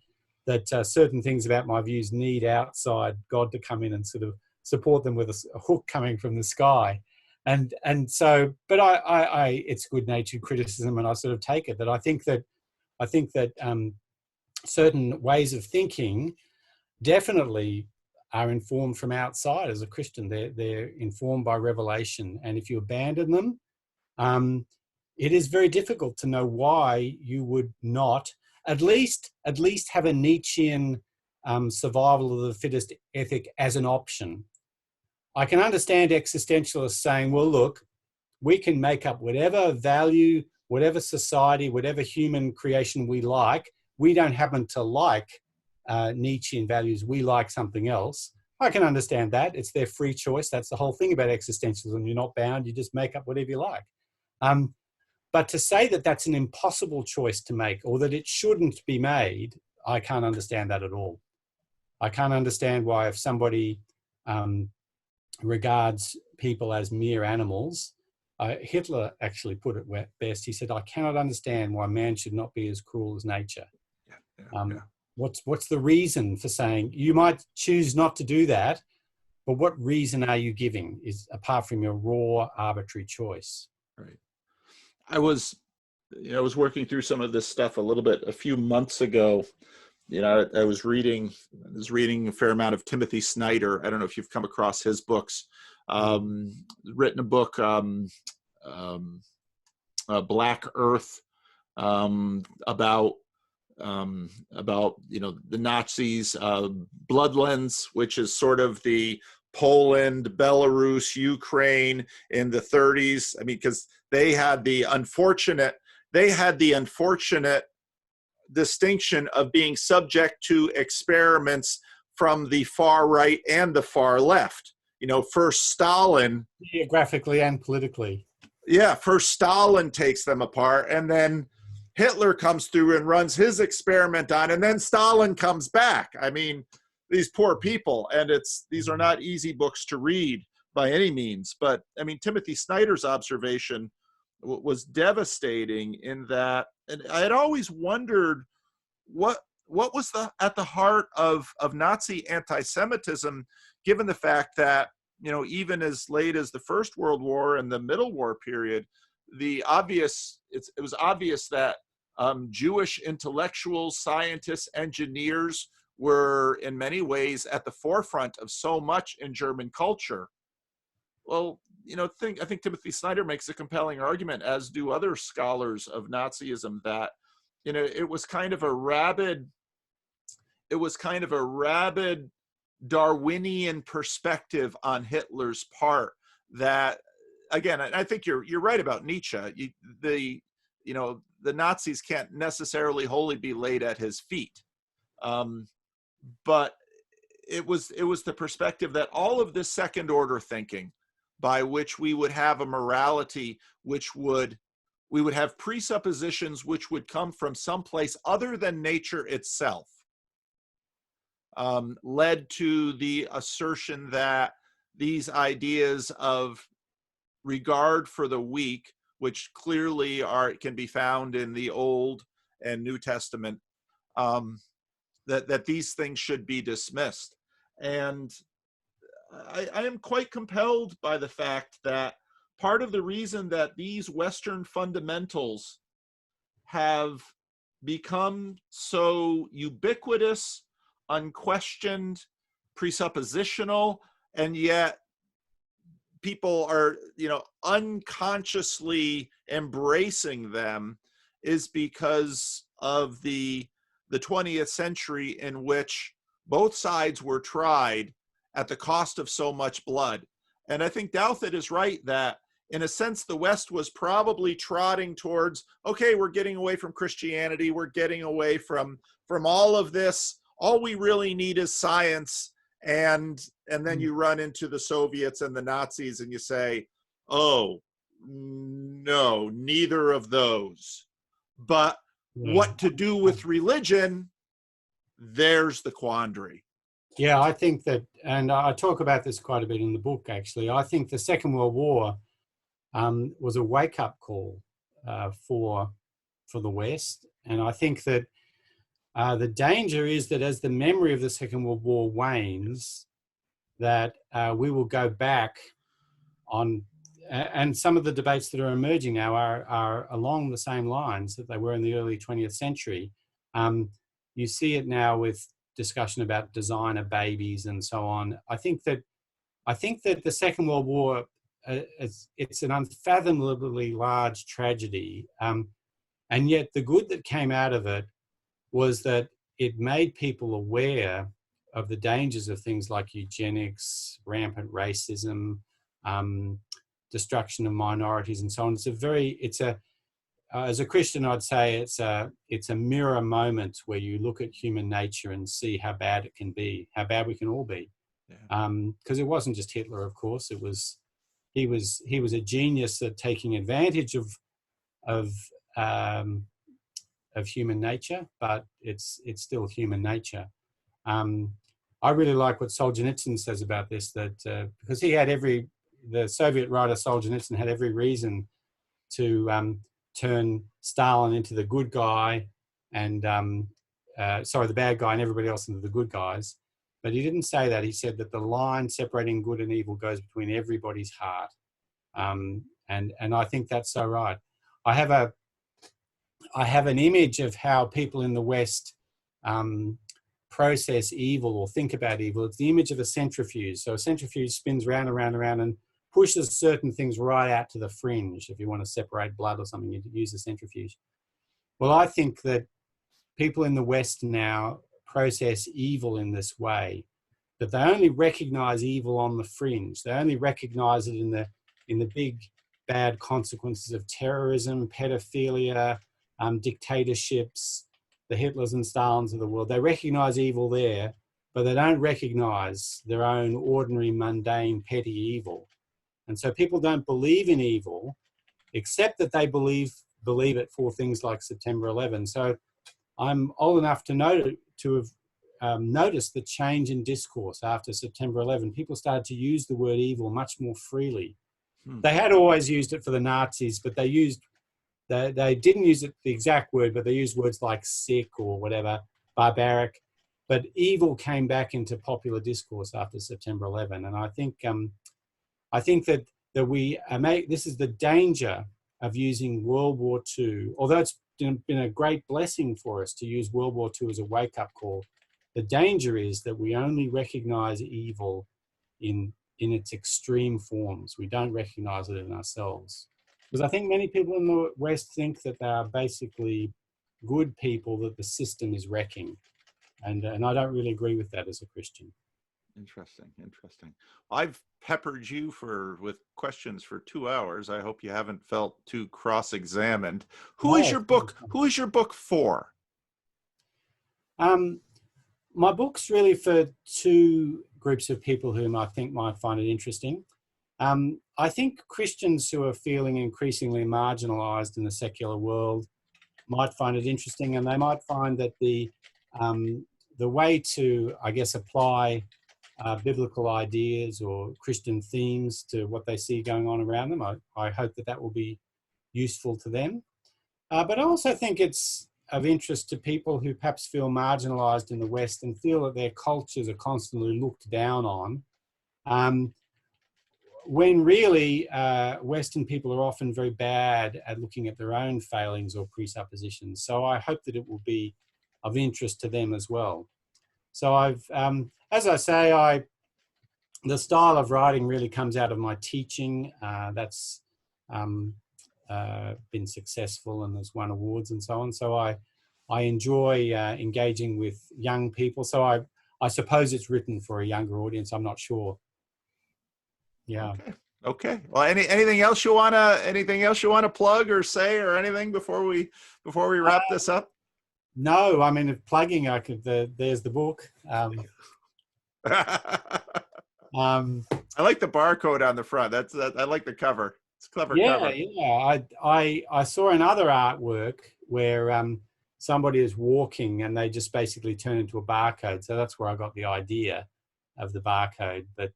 certain things about my views need outside God to come in and sort of support them with a hook coming from the sky. And so, but I it's good-natured criticism, and I sort of take it, that I think that certain ways of thinking definitely are informed from outside. As a Christian, they're informed by revelation, and if you abandon them, it is very difficult to know why you would not at least have a Nietzschean survival of the fittest ethic as an option. I can understand existentialists saying, well, look, we can make up whatever value, whatever society, whatever human creation we like. We don't happen to like Nietzschean values. We like something else. I can understand that. It's their free choice. That's the whole thing about existentialism. You're not bound. You just make up whatever you like. But to say that that's an impossible choice to make, or that it shouldn't be made, I can't understand that at all. I can't understand why, if somebody regards people as mere animals, Hitler actually put it best. He said, I cannot understand why man should not be as cruel as nature. What's the reason for saying you might choose not to do that, but what reason are you giving, is apart from your raw arbitrary choice? Right. I was working through some of this stuff a little bit a few months ago. You know, I was reading a fair amount of Timothy Snyder. I don't know if you've come across his books. Written a book, Black Earth, about the Nazis, Bloodlands, which is sort of the Poland, Belarus, Ukraine in the 30s. I mean, because they had the unfortunate distinction of being subject to experiments from the far right and the far left. You know, first Stalin, geographically and politically. Yeah, first Stalin takes them apart, and then Hitler comes through and runs his experiment on, and then Stalin comes back. I mean, these poor people, and these are not easy books to read by any means. But I mean, Timothy Snyder's observation was devastating in that, and I had always wondered what was at the heart of Nazi anti-Semitism, given the fact that, you know, even as late as the First World War and the Middle War period, it was obvious that Jewish intellectuals, scientists, engineers were in many ways at the forefront of so much in German culture. Well, you know, I think Timothy Snyder makes a compelling argument, as do other scholars of Nazism, that, you know, it was kind of a rabid Darwinian perspective on Hitler's part. That, again, I think you're right about Nietzsche. The Nazis can't necessarily wholly be laid at his feet, but it was the perspective that all of this second order thinking, by which we would have a morality which would we would have presuppositions which would come from someplace other than nature itself, led to the assertion that these ideas of regard for the weak, which clearly can be found in the Old and New Testament, that these things should be dismissed. And I am quite compelled by the fact that part of the reason that these Western fundamentals have become so ubiquitous, unquestioned, presuppositional, and yet people are, unconsciously embracing them, is because of the 20th century, in which both sides were tried at the cost of so much blood. And I think Douthit is right that, in a sense, the West was probably trotting towards, okay, we're getting away from Christianity, we're getting away from all of this, all we really need is science. And then you run into the Soviets and the Nazis and you say, oh, no, neither of those. But what to do with religion, there's the quandary. Yeah, I think that, and I talk about this quite a bit in the book, actually. I think the Second World War was a wake-up call for the West. And I think that the danger is that as the memory of the Second World War wanes, that we will go back on, and some of the debates that are emerging now are along the same lines that they were in the early 20th century. You see it now with discussion about designer babies and so on. I think that the Second World War, it's an unfathomably large tragedy, and yet the good that came out of it was that it made people aware of the dangers of things like eugenics, rampant racism, destruction of minorities, and so on. As a Christian, I'd say it's a mirror moment where you look at human nature and see how bad it can be, how bad we can all be. Because it wasn't just Hitler, of course. He was a genius at taking advantage of human nature, but it's still human nature. I really like what Solzhenitsyn says about this, that because the Soviet writer Solzhenitsyn had every reason to turn Stalin into the good guy and, the bad guy, and everybody else into the good guys. But he didn't say that. He said that the line separating good and evil goes between everybody's heart. And I think that's so right. I have an image of how people in the West process evil or think about evil. It's the image of a centrifuge. So a centrifuge spins round and round and round and pushes certain things right out to the fringe. If you want to separate blood or something, you use a centrifuge. Well, I think that people in the West now process evil in this way, that they only recognize evil on the fringe. They only recognize it in the big bad consequences of terrorism, pedophilia, dictatorships, the Hitlers and Stalins of the world. They recognize evil there, but they don't recognize their own ordinary, mundane, petty evil. And so people don't believe in evil, except that they believe it for things like September 11. So I'm old enough to have noticed the change in discourse after September 11. People started to use the word evil much more freely. They had always used it for the Nazis, but they didn't use it the exact word, but they used words like sick or whatever, barbaric. But evil came back into popular discourse after September 11, and I think that this is the danger of using World War II. Although it's been a great blessing for us to use World War II as a wake-up call, the danger is that we only recognize evil in its extreme forms. We don't recognize it in ourselves. Because I think many people in the West think that they are basically good people that the system is wrecking. And I don't really agree with that as a Christian. Interesting. I've peppered you with questions for 2 hours. I hope you haven't felt too cross-examined. Who is your book for? My book's really for two groups of people whom I think might find it interesting. I think Christians who are feeling increasingly marginalised in the secular world might find it interesting, and they might find that the way to, I guess, apply biblical ideas or Christian themes to what they see going on around them, I hope that that will be useful to them. But I also think it's of interest to people who perhaps feel marginalised in the West and feel that their cultures are constantly looked down on, when really Western people are often very bad at looking at their own failings or presuppositions. So I hope that it will be of interest to them as well. So I've, as I say, the style of writing really comes out of my teaching. That's been successful and has won awards and so on. So I enjoy engaging with young people. So I suppose it's written for a younger audience. I'm not sure. Yeah. Okay. Well, anything else you wanna plug or say or anything before we wrap this up? No, I mean, if plugging, I could. There's the book. I like the barcode on the front. I like the cover. It's a clever cover. Yeah. I saw another artwork where somebody is walking and they just basically turn into a barcode. So that's where I got the idea of the barcode. But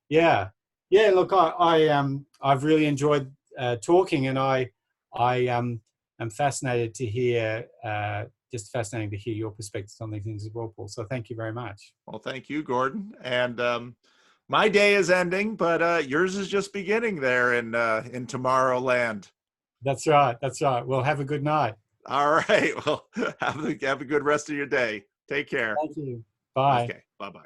yeah. Look, I've really enjoyed talking, and I am fascinated to hear. Just fascinating to hear your perspectives on these things as well, Paul. So thank you very much. Well, thank you, Gordon. And my day is ending, but yours is just beginning there in Tomorrowland. That's right. Well, have a good night. All right. Well, have a good rest of your day. Take care. Thank you. Bye. Okay. Bye-bye.